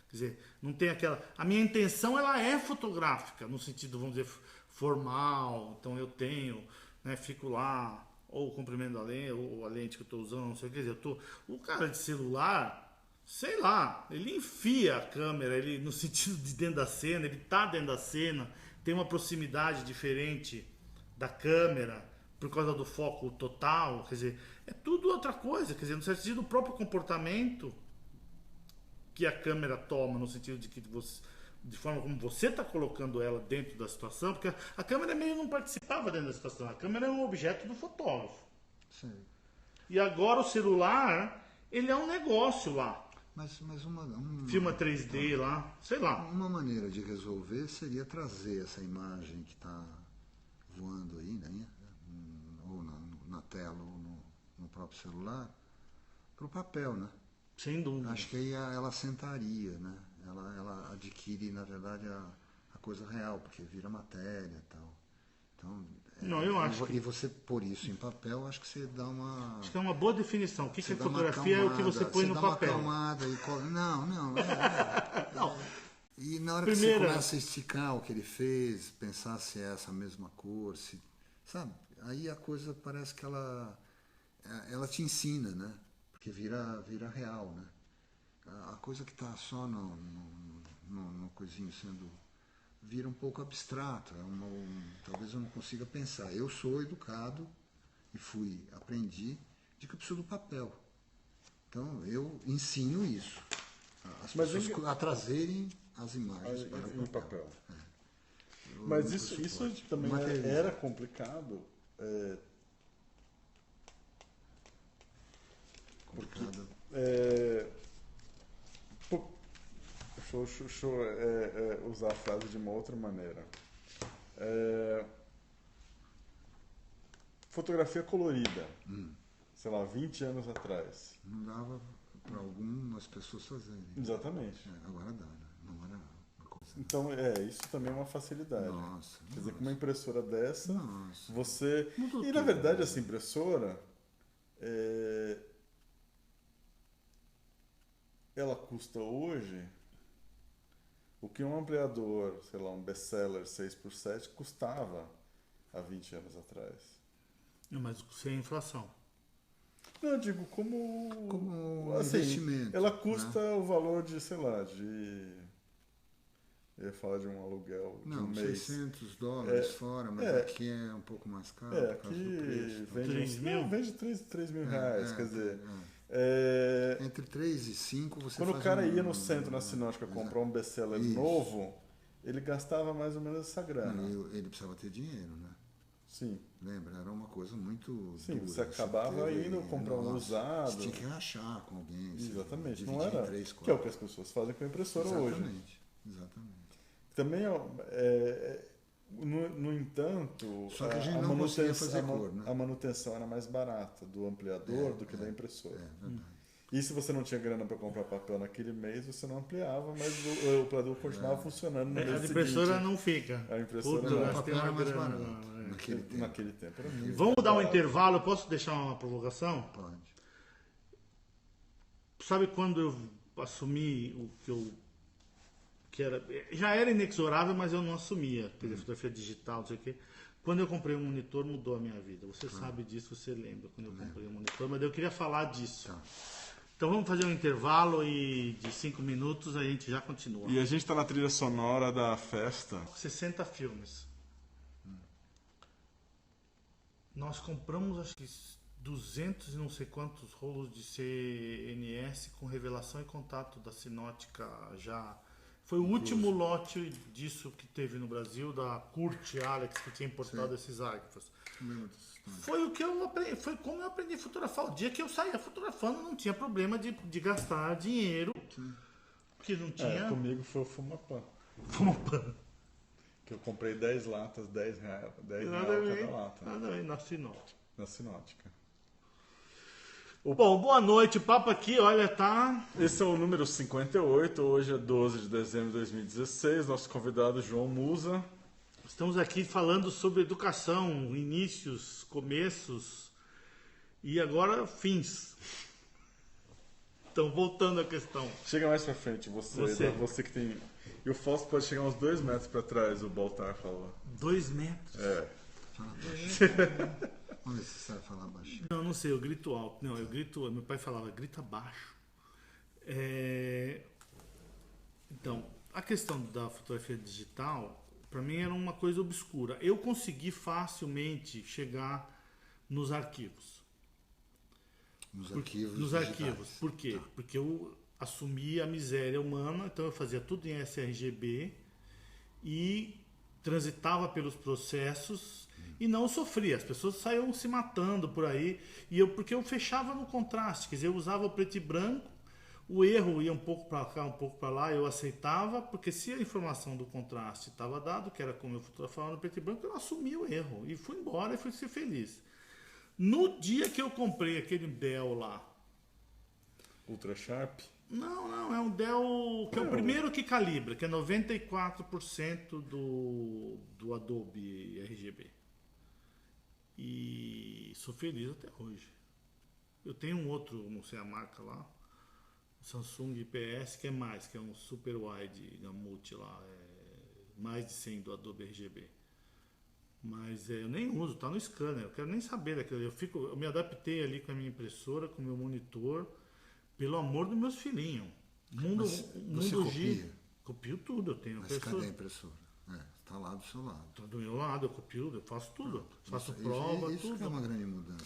Quer dizer, não tem aquela... A minha intenção, ela é fotográfica, no sentido, vamos dizer, formal. Então eu tenho, né, fico lá, ou comprimento a lente, ou a lente que eu estou usando, não sei o que. Quer dizer, o cara de celular, sei lá, ele enfia a câmera, ele, no sentido de dentro da cena, ele tá dentro da cena, tem uma proximidade diferente da câmera, por causa do foco total, quer dizer, é tudo outra coisa, quer dizer, no sentido do próprio comportamento que a câmera toma, no sentido de que você, de forma como você está colocando ela dentro da situação, porque a câmera meio não participava dentro da situação, a câmera é um objeto do fotógrafo. Sim. E agora o celular, ele é um negócio lá. Mas Filma 3D lá, sei lá. Uma maneira de resolver seria trazer essa imagem que está voando aí, né? Ou na tela ou no próprio celular, para o papel, né? Sem dúvida. Acho que aí ela sentaria, né? Ela adquire, na verdade, a coisa real, porque vira matéria e tal. Então, não, eu acho e você pôr isso em papel, acho que você dá uma... Acho que é uma boa definição. O que é fotografia é o que você põe no papel. Uma acalmada não. Não. E na hora que você começa a esticar o que ele fez, pensar se é essa mesma cor, se, sabe? Aí a coisa parece que ela te ensina, né? Porque vira real, né? A coisa que está só no coisinho sendo... vira um pouco abstrato. Talvez eu não consiga pensar. Eu sou educado e aprendi de que eu preciso do papel. Então eu ensino isso. As pessoas a trazerem as imagens para o papel. Mas isso também era complicado. Complicado. Deixa eu usar a frase de uma outra maneira. Fotografia colorida, sei lá, 20 anos atrás. Não dava para algumas pessoas fazerem. Exatamente. Agora dá, né? Não era uma coisa. Então, isso também é uma facilidade. Nossa. Quer dizer, com uma impressora dessa, você... Mudou E na tudo, verdade, né? essa impressora, ela custa hoje o que um ampliador, sei lá, um best-seller 6x7 custava há 20 anos atrás. Mas sem inflação. Não, eu digo como assim, investimento. Ela custa, né? o valor de, sei lá, eu ia falar de um aluguel de um mês. $600 fora, mas aqui é um pouco mais caro. Aqui vende 3 mil reais, quer dizer... Entre 3 e 5 você quando faz o cara ia no centro, na Sinótica, comprar um best-seller Isso. novo, ele gastava mais ou menos essa grana. Ele precisava ter dinheiro, né? Sim. Lembra? Era uma coisa muito Sim, dura. você acabava indo comprar um usado. Você tinha que rachar com alguém. Exatamente. Não era 3, 4. Que é o que as pessoas fazem com a impressora hoje. Exatamente. Também, no entanto, só que a gente não conseguia fazer cor, né? a manutenção era mais barata do ampliador do que da impressora. Verdade. E se você não tinha grana para comprar papel naquele mês, você não ampliava, mas o ampliador continuava funcionando no mês seguinte. A impressora não fica. A impressora Não, não. o papel era mais barato Naquele tempo era muito. Vamos dar um intervalo? Eu posso deixar uma provocação? Pode. Sabe quando eu assumi o que era... Já era inexorável, mas eu não assumia. Quer dizer, fotografia digital, não sei o quê. Quando eu comprei um monitor, mudou a minha vida. Você sabe disso, você lembra quando eu comprei um monitor, mas eu queria falar disso. Tá. Então vamos fazer um intervalo e de 5 minutos a gente já continua. E a gente está na trilha sonora da festa. 60 filmes. Nós compramos, acho que 200 e não sei quantos rolos de CNS com revelação e contato da Sinótica já Foi o último lote disso que teve no Brasil, da Kurt Alex, que tinha importado esses águias. Foi o que eu aprendi, foi como eu aprendi a fotografar. O dia que eu saía fotografando, não tinha problema de gastar dinheiro. Que não tinha. Comigo foi o Fumapan. Fumapan. Que eu comprei 10 latas, 10 reais, 10 Nada reais bem, cada lata. nada bem, na Sinótica. Na Sinótica. Bom, boa noite, o papo aqui, olha, tá... Esse é o número 58, hoje é 12 de dezembro de 2016, nosso convidado João Musa. Estamos aqui falando sobre educação, inícios, começos e agora fins. Então, voltando à questão. Chega mais pra frente, você que tem... E o Fausto pode chegar uns 2 metros pra trás, o Baltar falou. 2 metros? Fala baixo. Vamos ver se você sabe falar baixinho. Não, não sei, eu grito alto. Não, eu grito... Meu pai falava, grita baixo. Então, a questão da fotografia digital, para mim era uma coisa obscura. Eu consegui facilmente chegar nos arquivos. Nos arquivos. Nos digitais. arquivos. Por quê? Tá. Porque eu assumi a miséria humana, então eu fazia tudo em sRGB e transitava pelos processos e não sofria. As pessoas saíam se matando por aí porque eu fechava no contraste, quer dizer, eu usava o preto e branco, o erro ia um pouco para cá, um pouco para lá, eu aceitava, porque se a informação do contraste estava dado, que era como eu fotografava no preto e branco, eu assumi o erro e fui embora e fui ser feliz. No dia que eu comprei aquele Dell lá, Ultra Sharp? Não, é um Dell que é o primeiro que calibra, que é 94% do Adobe RGB. E sou feliz até hoje. Eu tenho um outro, não sei a marca lá, Samsung IPS, que é um super wide multi lá, mais de 100 do Adobe RGB. Mas eu nem uso, tá no scanner, eu quero nem saber daquilo. Eu me adaptei ali com a minha impressora, com o meu monitor, pelo amor dos meus filhinhos. Você copia? Copio tudo, eu tenho Mas cadê a impressora? Está lá do seu lado. Tá do meu lado, eu copio, eu faço tudo. Faço Isso prova, tudo. Que é uma grande mudança.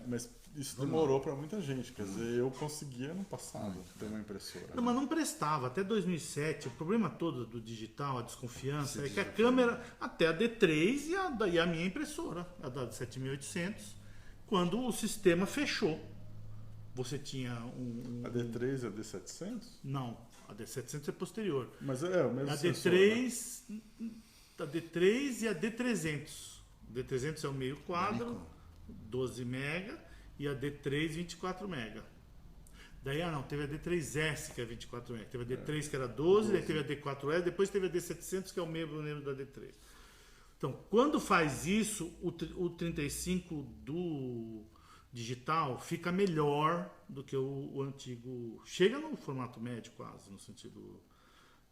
Mas isso demorou para muita gente. Quer dizer, eu conseguia no passado ter uma impressora. Não, mas não prestava. Até 2007, o problema todo do digital, a desconfiança, é que a câmera, até a D3 e a minha impressora, a da 7800, quando o sistema fechou. Você tinha A D3 e a D700? Não, a D700 é posterior. Mas é o mesmo A sensor, D3, né? A D3 e a D300. O D300 é o meio quadro, 12 mega, e a D3 24 mega. Daí, teve a D3S, que é 24 mega. Teve a D3 que era 12, daí teve a D4S, depois teve a D700, que é o membro da D3. Então, quando faz isso, o 35 do digital fica melhor do que o antigo. Chega no formato médio quase, no sentido...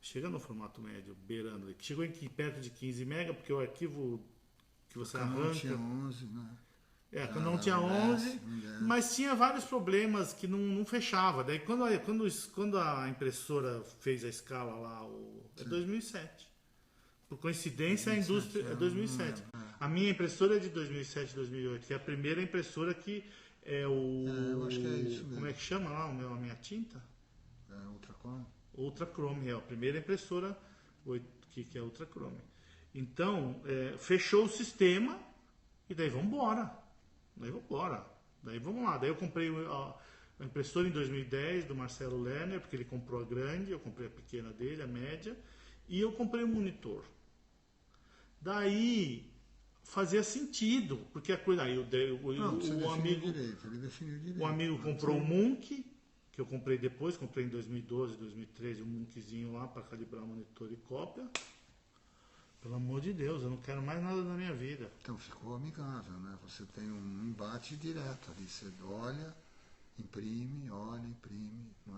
Chega no formato médio, beirando. Chegou aqui perto de 15 MB, porque o arquivo que você arranca... Não tinha 11, né? Quando não tinha 11, mas tinha vários problemas que não fechava. Daí quando a impressora fez a escala lá, é 2007. Por coincidência, 2007, a indústria é 2007. A minha impressora é de 2007, 2008, que é a primeira impressora que é o... eu acho que é isso mesmo. Como é que chama lá a minha tinta? Ultrachrome. Ultrachrome, a primeira impressora que é Ultrachrome. Então, fechou o sistema e daí vamos embora. Daí vamos lá. Daí eu comprei a impressora em 2010 do Marcelo Lerner, porque ele comprou a grande, eu comprei a pequena dele, a média, e eu comprei o monitor. Daí fazia sentido, porque a coisa aí o amigo comprou o Munch, que eu comprei depois, comprei em 2012, 2013, um Munchzinho lá para calibrar monitor e cópia. Pelo amor de Deus, eu não quero mais nada na minha vida. Então ficou amigável, né? Você tem um embate direto ali, você olha, imprime, não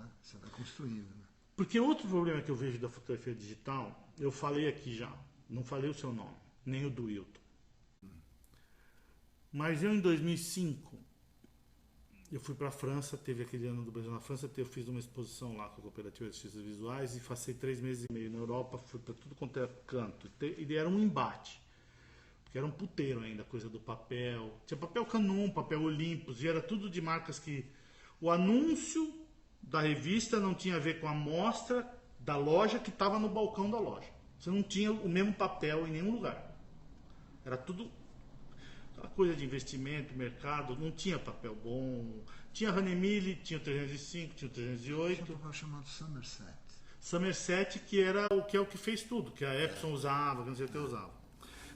é? Você vai construindo, né? Porque outro problema que eu vejo da fotografia digital, eu falei aqui já, não falei o seu nome, nem o do Wilton. Mas eu em 2005, eu fui para a França, teve aquele ano do Brasil na França, eu fiz uma exposição lá com a Cooperativa de Artistas Visuais e passei 3 meses e meio na Europa, fui para tudo quanto era canto. E era um embate, porque era um puteiro ainda, coisa do papel. Tinha papel Canon, papel Olympus, e era tudo de marcas que... O anúncio da revista não tinha a ver com a mostra da loja que estava no balcão da loja. Você não tinha o mesmo papel em nenhum lugar. Era tudo aquela coisa de investimento, mercado, não tinha papel bom. Tinha Hanemili, tinha o 305, tinha o 308. Tinha um papel chamado Somerset. Somerset, que é o que fez tudo, que a Epson usava, que não sei o que usava.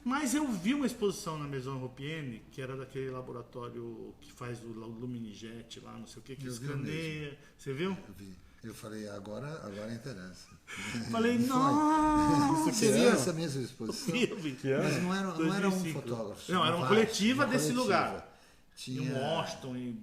Mas eu vi uma exposição na Maison Europeenne, que era daquele laboratório que faz o Luminijet lá, não sei o que escaneia. Você viu? Eu vi. Eu falei, agora interessa. Falei, nossa! Você viu essa mesma exposição? Vi. Mas não era um fotógrafo. Não, era uma coletiva desse coletiva. lugar. Tinha Em Washington, em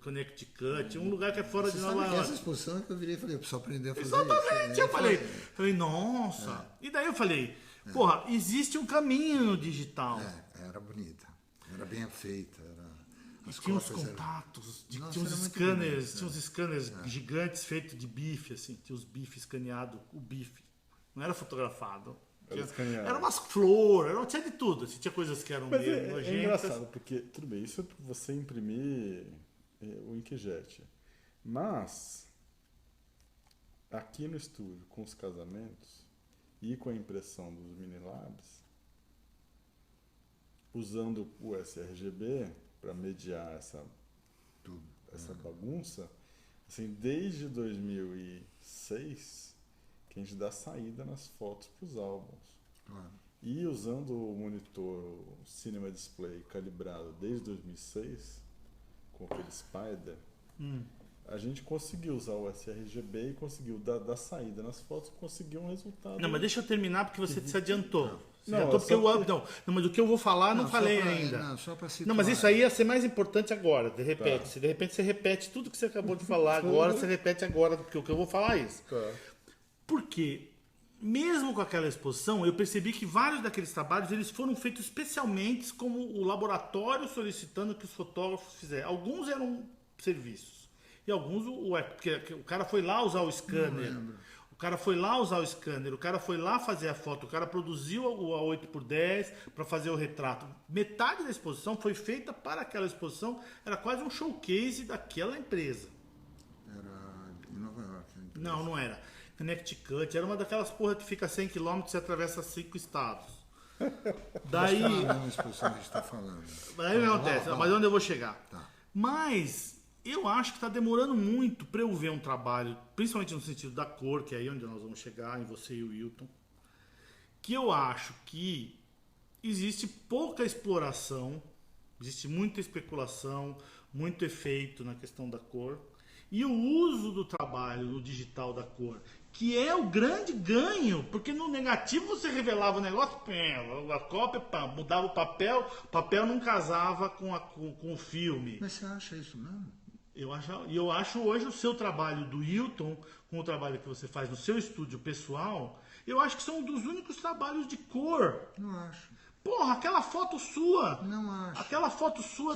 Connecticut, um lugar que é fora Você de sabe Nova que York. essa exposição que eu virei e falei, eu preciso aprender a fazer Exatamente, isso. eu falei, nossa. E daí eu falei, porra, existe um caminho no digital. Era bonita, era bem feita. Tinha uns contatos, tinha uns scanners gigantes feitos de bife, assim, tinha os bifes escaneados, o bife. Não era fotografado. Era umas flores, tinha de tudo. Assim, tinha coisas que eram meio nojentas. É engraçado, porque, tudo bem, isso é para você imprimir o inkjet. Mas, aqui no estúdio, com os casamentos e com a impressão dos mini-labs, usando o sRGB para mediar essa bagunça, assim, desde 2006 que a gente dá saída nas fotos para os álbuns. Claro. E usando o monitor Cinema Display calibrado desde 2006, com aquele Spider, a gente conseguiu usar o sRGB e conseguiu dar saída nas fotos, conseguiu um resultado. Não, mas deixa eu terminar porque você se adiantou. Não, mas do que eu vou falar, não falei ainda. Não, só para situar. Não, mas isso aí ia ser mais importante agora, de repente. Tá. Se de repente você repete tudo que você acabou de falar agora, você repete agora, porque o que eu vou falar é isso. Tá. Porque, mesmo com aquela exposição, eu percebi que vários daqueles trabalhos eles foram feitos especialmente como o laboratório solicitando que os fotógrafos fizessem. Alguns eram serviços. E alguns, porque o cara foi lá usar o scanner. O cara foi lá usar o scanner, o cara foi lá fazer a foto, o cara produziu a 8x10 para fazer o retrato. Metade da exposição foi feita para aquela exposição, era quase um showcase daquela empresa. Era em Nova York. Não era. Connecticut, era uma daquelas porra que fica 100 km e atravessa 5 estados. Daí. Não é uma exposição que a gente está falando. Aí não acontece, mas onde eu vou chegar? Tá. Mas eu acho que está demorando muito para eu ver um trabalho, principalmente no sentido da cor, que é aí onde nós vamos chegar, em você e o Wilton, que eu acho que existe pouca exploração, existe muita especulação, muito efeito na questão da cor, e o uso do trabalho no digital da cor, que é o grande ganho, porque no negativo você revelava o negócio, a cópia, mudava o papel não casava com o filme. Mas você acha isso mesmo? Eu acho hoje o seu trabalho do Wilton, com o trabalho que você faz no seu estúdio pessoal, eu acho que são um dos únicos trabalhos de cor. Não acho. Porra, aquela foto sua. Não acho. Aquela foto sua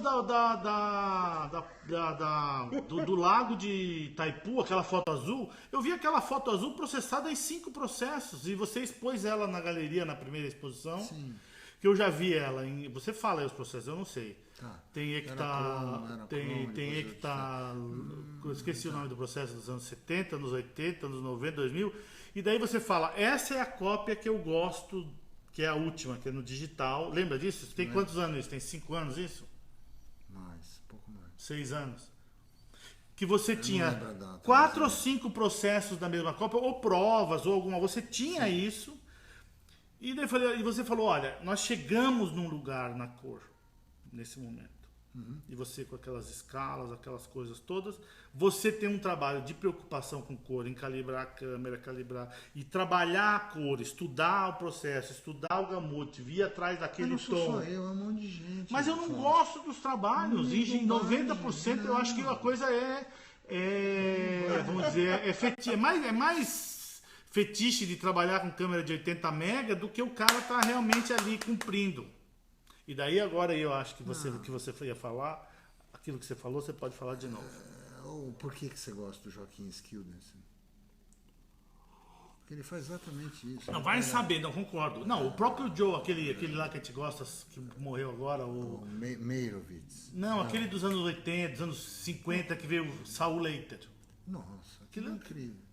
do lago de Itaipu, aquela foto azul. Eu vi aquela foto azul processada em 5 processos. E você expôs ela na galeria na primeira exposição. Sim. Que eu já vi ela. Você fala aí os processos, eu não sei. Tá. Tem eu esqueci o nome do processo dos anos 70, anos 80, anos 90, 2000. E daí você fala, essa é a cópia que eu gosto, que é a última, que é no digital. Lembra disso? Tem quantos anos isso? Tem 5 anos isso? Mais, pouco mais. 6 anos. Que você tinha lembro a data, 4 ou 5 processos da mesma cópia, ou provas, ou alguma. Você tinha isso. E daí você falou, olha, nós chegamos num lugar na cor, nesse momento. E você com aquelas escalas, aquelas coisas todas, você tem um trabalho de preocupação com cor, em calibrar a câmera, calibrar e trabalhar a cor, estudar o processo, estudar o gamute, vir atrás daquele Mas não tom. sou só eu, é um monte de gente. Mas eu não gosto dos trabalhos. Em 90% eu acho que a coisa vamos dizer, é mais fetiche de trabalhar com câmera de 80 mega do que o cara tá realmente ali cumprindo. E daí agora eu acho que o que você ia falar, aquilo que você falou, você pode falar de novo. Por que você gosta do Joaquim Skildensen? Porque ele faz exatamente isso. Não, vai saber, não concordo. Não, o próprio Joe, aquele lá que a gente gosta, que morreu agora, o Meyerowitz. Não, aquele dos anos 80, dos anos 50, que veio Saul Leiter. Nossa, aquilo é incrível.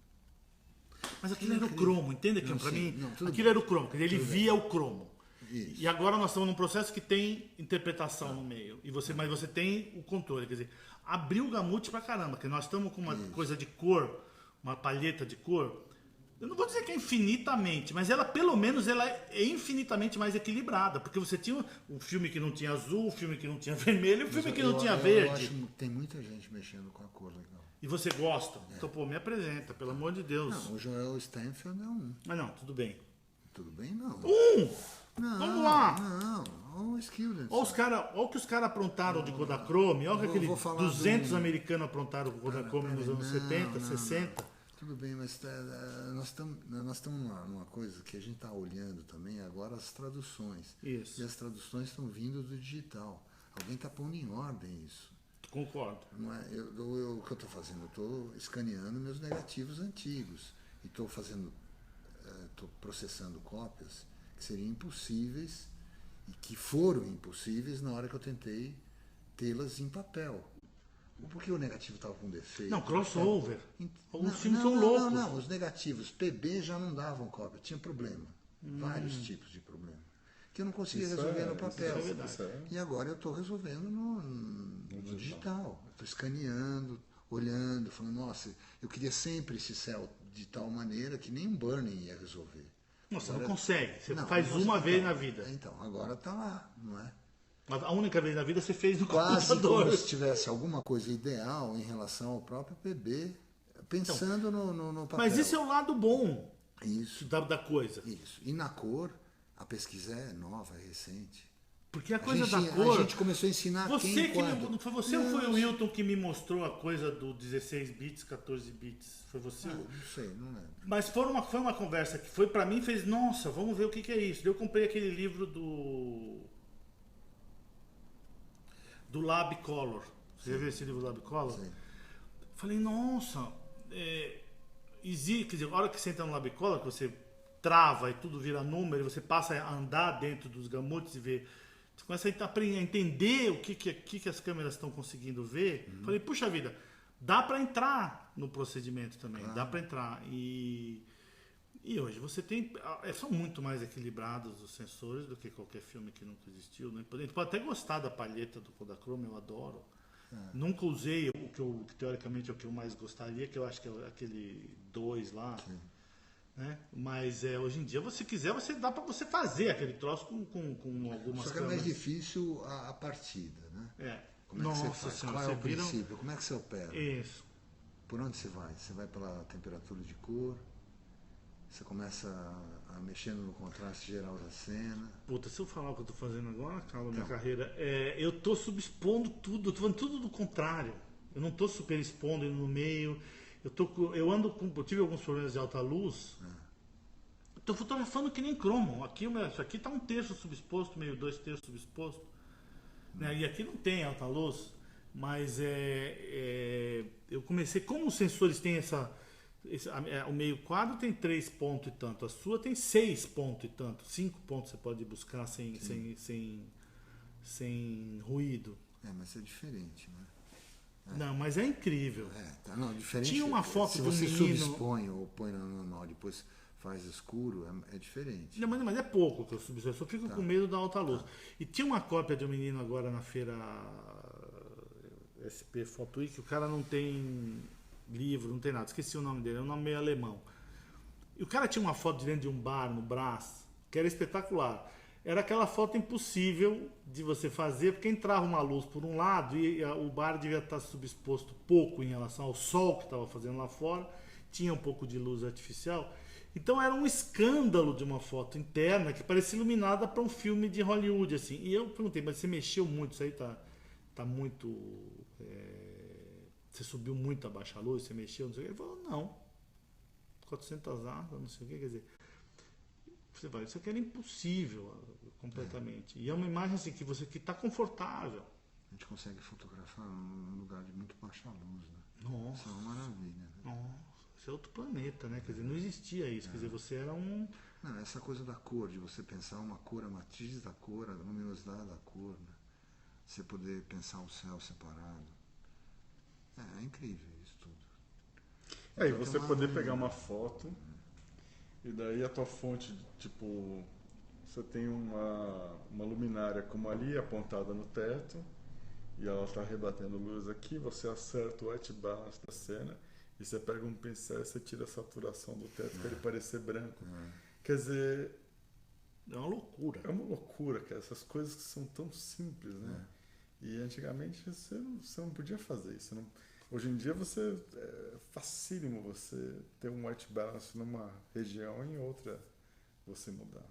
Mas aquilo era o cromo, entende? Que para mim, aquilo bem. era o cromo, quer dizer, ele via o cromo. Isso. E agora nós estamos num processo que tem interpretação no meio. Mas você tem o controle, quer dizer, abriu o gamute pra caramba, porque nós estamos com uma coisa de cor, uma palheta de cor. Eu não vou dizer que é infinitamente, mas ela, pelo menos, ela é infinitamente mais equilibrada. Porque você tinha um filme que não tinha azul, um filme que não tinha vermelho, e um filme que não tinha verde. Eu acho que tem muita gente mexendo com a cor legal. E você gosta? Então, pô, me apresenta, pelo amor de Deus. Não, o Joel Stanfield é um. Mas não, tudo bem. Tudo bem, não. Não, vamos lá. Não, o Skillet. Olha o que os caras aprontaram de Kodachrome. Olha aquele 200 americanos aprontaram com Kodachrome nos anos 70, 60. Tudo bem, mas nós estamos numa coisa que a gente está olhando também agora, as traduções. Isso. E as traduções estão vindo do digital. Alguém está pondo em ordem isso. Concordo. Não é, o que eu estou fazendo? Eu estou escaneando meus negativos antigos. E estou processando cópias que seriam impossíveis e que foram impossíveis na hora que eu tentei tê-las em papel. Porque o negativo estava com defeito. Não, crossover. Alguns filmes são loucos. Não, os negativos PB já não davam cópia, tinha problema. Vários tipos de problema. Que eu não conseguia resolver no papel. E agora eu estou resolvendo no digital. Estou escaneando, olhando, falando, nossa, eu queria sempre esse céu de tal maneira que nem um burning ia resolver. Nossa, agora, não consegue. Você faz uma vez na vida. Então, agora está lá, não é? A única vez na vida você fez no quase computador. Como se tivesse alguma coisa ideal em relação ao próprio PB, pensando então, no papel. Mas isso é o lado bom isso, da coisa. Isso. E na cor, a pesquisa é nova, é recente. Porque a coisa da cor... A gente começou a ensinar Foi você ou foi o Wilton que me mostrou a coisa do 16 bits, 14 bits? Foi você? Não sei, não lembro. Mas foi uma conversa que foi pra mim, fez, nossa, vamos ver o que é isso. Eu comprei aquele livro do Lab Color. Você já viu esse livro Lab Color? Sim. Falei, nossa, existe, quer dizer, a hora que você entra no Lab Color, que você trava e tudo vira número, você passa a andar dentro dos gamutes e ver, você começa a entender o que as câmeras estão conseguindo ver. Falei, puxa vida, dá para entrar no procedimento também, dá para entrar. E hoje você tem, são muito mais equilibrados os sensores do que qualquer filme que nunca existiu. Né? A gente pode até gostar da palheta do Kodachrome, eu adoro. Nunca usei o que teoricamente é o que eu mais gostaria, que eu acho que é aquele 2 lá. Né? Mas hoje em dia, se quiser, dá para você fazer aquele troço com algumas Só que é mais difícil a partida, né? Como é que você faz? Qual é o princípio? Como é que você opera? Isso. Por onde você vai? Você vai pela temperatura de cor? Você começa a mexendo no contraste geral da cena. Puta, se eu falar o que eu tô fazendo agora, calma, minha carreira, eu tô subexpondo tudo, eu tô falando tudo do contrário. Eu não tô super expondo indo no meio. Eu tive alguns problemas de alta luz. Tô fotografando que nem cromo. Isso aqui tá 1/3 subexposto, meio 2/3 subexposto. Né? E aqui não tem alta luz, mas eu comecei, como os sensores têm o meio quadro tem 3 pontos e tanto, a sua tem 6 pontos e tanto, 5 pontos você pode buscar sem ruído. Mas é diferente, né? Não, mas é incrível. Diferente. Tinha uma foto se de um você menino... subexpõe ou põe no normal, depois faz escuro, é diferente. Não, mas é pouco que eu subexponho, eu só fico com medo da alta luz. E tinha uma cópia de um menino agora na feira SP Photo Week, que o cara não tem livro, não tem nada, esqueci o nome dele, é um nome meio alemão. E o cara tinha uma foto de dentro de um bar no Brás, que era espetacular. Era aquela foto impossível de você fazer, porque entrava uma luz por um lado e o bar devia estar subexposto pouco em relação ao sol que estava fazendo lá fora, tinha um pouco de luz artificial. Então era um escândalo de uma foto interna que parecia iluminada para um filme de Hollywood, assim. E eu perguntei, mas você mexeu muito, isso aí tá muito... Você subiu muito a baixa luz, você mexeu, não sei o que. Ele falou, não. 400 asas, não sei o que, quer dizer... Você vai, isso aqui era impossível completamente. E é uma imagem assim que está confortável. A gente consegue fotografar num lugar de muito baixa luz, né? Nossa. Isso é uma maravilha. Né? Nossa, isso é outro planeta, né? Quer dizer, não existia isso. Quer dizer, você era um... Não, essa coisa da cor, de você pensar uma cor, a matriz da cor, a luminosidade da cor, né? Você poder pensar o céu separado. É incrível isso tudo. E você poder pegar uma foto E daí a tua fonte, tipo, você tem uma luminária como ali, apontada no teto, e ela está rebatendo luz aqui, você acerta o white balance da cena, e você pega um pincel e você tira a saturação do teto para ele parecer branco. Quer dizer... É uma loucura. É uma loucura, cara. Essas coisas que são tão simples, né? E antigamente você não podia fazer isso. Hoje em dia é facílimo você ter um white balance numa região e em outra você mudar.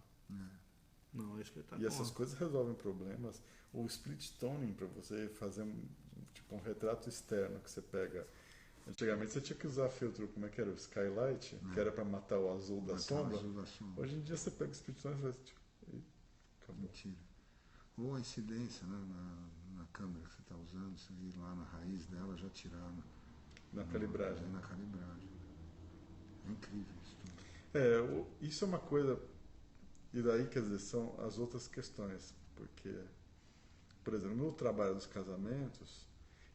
Não, é espetacular. E essas coisas resolvem problemas. O split toning, para você fazer um retrato externo que você pega. Antigamente você tinha que usar filtro, como é que era? O skylight, que era para matar o azul da sombra. Hoje em dia você pega o split toning e faz acabou. Mentira. Ou a incidência, né, na câmera que você está usando, você ir lá na raiz dela já tirar na calibragem. Na calibragem. É incrível isso tudo. Isso é uma coisa. E daí, quer dizer, são as outras questões. Porque, por exemplo, no trabalho dos casamentos,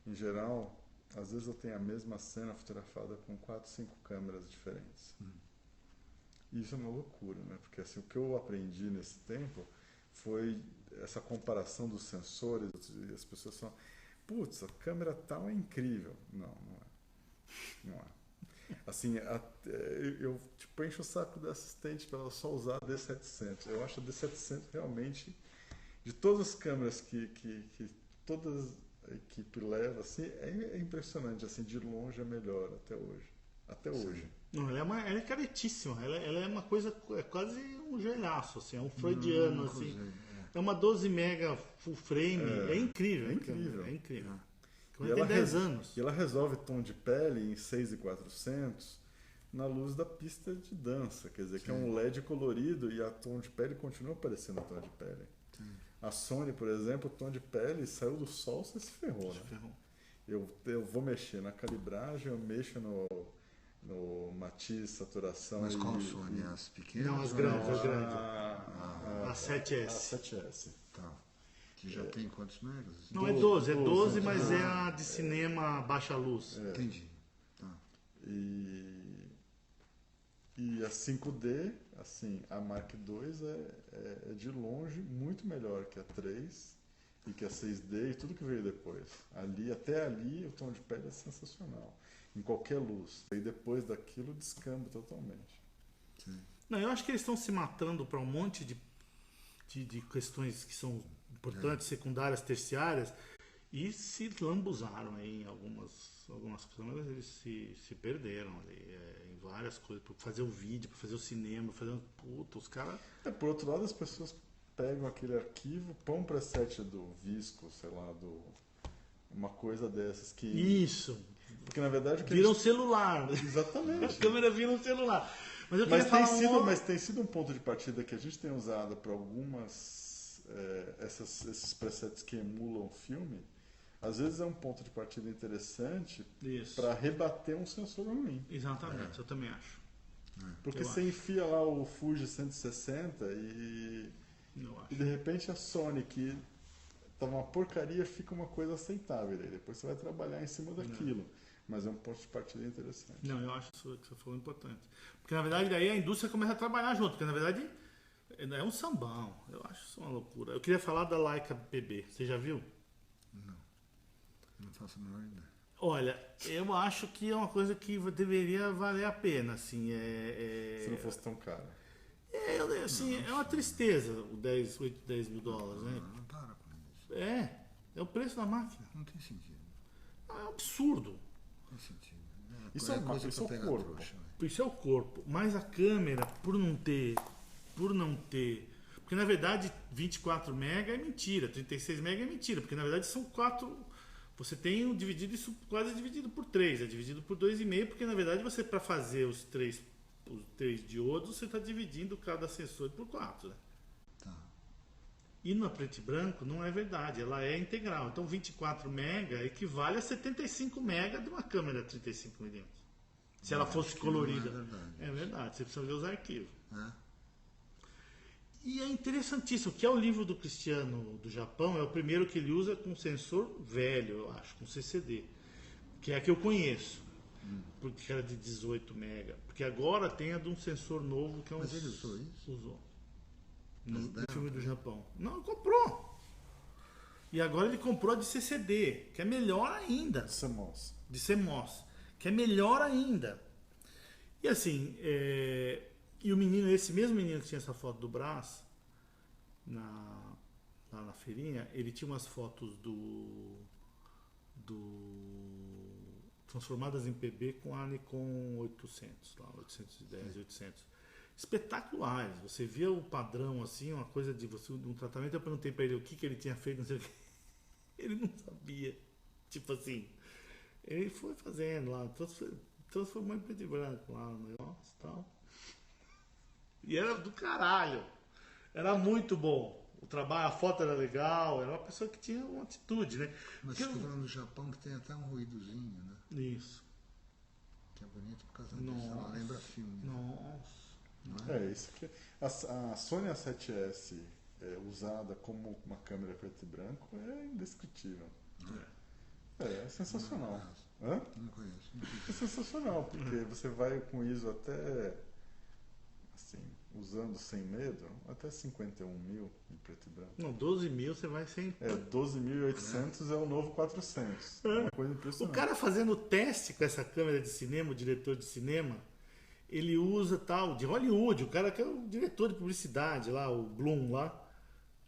em geral, às vezes eu tenho a mesma cena fotografada com 4, 5 câmeras diferentes. E isso é uma loucura, né? Porque assim, o que eu aprendi nesse tempo foi essa comparação dos sensores, e as pessoas falam, putz, a câmera tal é incrível. Não é. Assim, eu tipo, encho o saco da assistente para ela só usar a D700. Eu acho a D700 realmente, de todas as câmeras que todas a equipe leva, assim, é impressionante, assim, de longe é melhor até hoje. Não, ela é caretíssima, ela é uma coisa, é quase um joelhaço, assim, é um freudiano, assim. É uma 12 mega full frame, é incrível. É incrível. É incrível. E tem 10 anos. E ela resolve tom de pele em 6.400 na luz da pista de dança, quer dizer, que é um LED colorido e a tom de pele continua aparecendo tom de pele. A Sony, por exemplo, o tom de pele saiu do sol, você se ferrou, né? Eu vou mexer na calibragem, eu mexo no matiz, saturação. Mas qual Sony? As pequenas? Não, as grandes. A 7S. A 7S. Tá. Que já tem quantos megas? Não, é 12, mas é a de cinema baixa luz. Entendi. Tá. E a 5D, assim, a Mark II é de longe muito melhor que a 3 e que a 6D e tudo que veio depois. Até ali, o tom de pele é sensacional. Em qualquer luz. E depois daquilo, descamba totalmente. Sim. Não, eu acho que eles estão se matando para um monte de questões que são importantes, secundárias, terciárias, e se lambuzaram aí em algumas câmeras, eles se perderam ali, em várias coisas, para fazer o vídeo, para fazer o cinema, os caras... Por outro lado, as pessoas pegam aquele arquivo, põem um preset do Visco, sei lá, uma coisa dessas que... Isso! Porque na verdade... Vira um celular. Exatamente. A câmera vira um celular. Mas tem sido um ponto de partida que a gente tem usado para algumas... esses presets que emulam o filme, às vezes é um ponto de partida interessante para rebater um sensor ruim. Exatamente, eu também acho. Porque você enfia lá o Fuji 160 e de repente a Sony, que tá uma porcaria, fica uma coisa aceitável. Aí depois você vai trabalhar em cima daquilo. Mas é um ponto de partida interessante. Não, eu acho isso que você falou importante. Porque na verdade daí a indústria começa a trabalhar junto, porque na verdade é um sambão. Eu acho isso uma loucura. Eu queria falar da Leica BB. Você já viu? Não faço a menor ideia. Olha, eu acho que é uma coisa que deveria valer a pena, assim. Se não fosse tão caro. É uma tristeza o 10 mil dólares, né? Não para com isso. É o preço da máquina. Não tem sentido. É um absurdo. Não tem sentido. Isso é o corpo. Trouxa, Isso é o corpo. Mas a câmera, por não ter... Porque na verdade 24 mega é mentira, 36 mega é mentira, porque na verdade são 4... Você tem dividido isso quase dividido por 3, é dividido por 2,5, porque na verdade você, para fazer os três diodos, você está dividindo cada sensor por 4, né? Tá. E no preto e branco não é verdade, ela é integral. Então 24 mega equivale a 75 mega de uma câmera 35mm. Se ela fosse colorida. Não é verdade. É verdade, você precisa ver os arquivos. É? E é interessantíssimo, que é o livro do Cristiano do Japão, é o primeiro que ele usa com sensor velho, eu acho, com CCD, que é a que eu conheço. porque era de 18 mega. Porque agora tem a de um sensor novo que é um... Mas ele usou isso? Usou. No filme do Japão. Não, ele comprou. E agora ele comprou de CCD, que é melhor ainda. CMOS. De CMOS, que é melhor ainda. E assim, e o menino, esse mesmo menino que tinha essa foto do Brás, lá na feirinha, ele tinha umas fotos transformadas em PB com a Nikon 800, lá, 810, 800. Espetaculares. Você via o padrão, assim, uma coisa de você, um tratamento. Eu perguntei para ele o que ele tinha feito, não sei o que. Ele não sabia. Tipo assim, ele foi fazendo lá, transformou em preto e branco lá no negócio e tal. E era do caralho. Era muito bom. O trabalho, a foto era legal, era uma pessoa que tinha uma atitude, né? Mas você está falando do Japão que tem até um ruídozinho, né? Isso. Que é bonito por causa disso. Ela lembra filme. Nossa. Isso aqui. A Sony A7S usada como uma câmera preto e branco é indescritível. É sensacional. Hã? Não conheço. É sensacional, porque você vai com ISO até, assim, usando sem medo, até 51.000 em preto e branco. Não, 12.000 você vai sem... 12.800 é o novo 400. É uma coisa O impressionante. cara fazendo teste com essa câmera de cinema, o diretor de cinema, ele usa tal, de Hollywood, o cara que é o diretor de publicidade lá, o Bloom lá,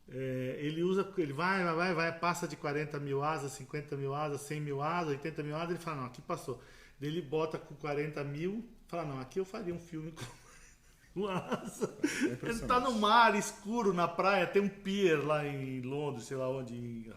ele usa, ele vai, passa de 40.000 asas, 50.000 asas, 100.000 asas, 80.000 asas, ele fala, não, aqui passou. Daí ele bota com 40.000, fala, não, aqui eu faria um filme com asa. Ele tá no mar, escuro, na praia, tem um pier lá em Londres, sei lá onde,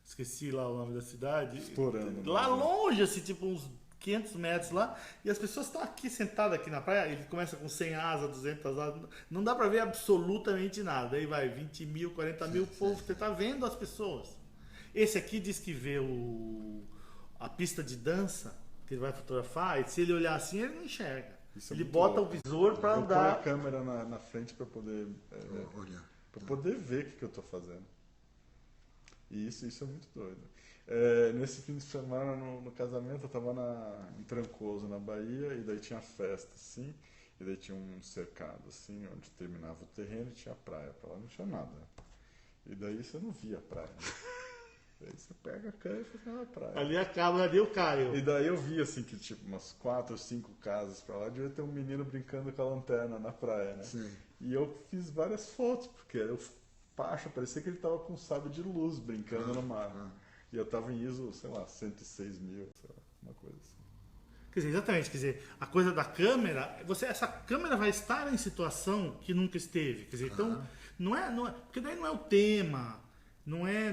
esqueci lá o nome da cidade. Explorando. Lá longe, assim, tipo uns 500 metros lá, e as pessoas estão aqui sentadas aqui na praia, ele começa com 100 asas, 200 asas, não dá pra ver absolutamente nada, aí vai 20.000, 40.000, povo, você tá vendo as pessoas. Esse aqui diz que vê a pista de dança, que ele vai fotografar, e se ele olhar assim, ele não enxerga. Ele bota o visor pra andar. Eu ponho a câmera na frente pra poder Olha. para poder ver o que eu tô fazendo. E isso é muito doido. Nesse fim de semana, no casamento, eu tava em Trancoso, na Bahia, e daí tinha festa, assim, e daí tinha um cercado, assim, onde terminava o terreno e tinha a praia. Pra lá não tinha nada. E daí você não via a praia. Daí você pega a câmera e faz na praia. Ali acaba, ali eu caio. E daí eu vi, assim, que tipo, umas 4 ou 5 casas pra lá, devia ter um menino brincando com a lanterna na praia, né? Sim. E eu fiz várias fotos, porque o Pacha parecia que ele tava com um sabre de luz brincando no mar. E eu tava em ISO, sei lá, 106.000, sei lá, uma coisa assim. Quer dizer, exatamente, quer dizer, a coisa da câmera, essa câmera vai estar em situação que nunca esteve. Quer dizer, então, não é, porque daí não é o tema, não é.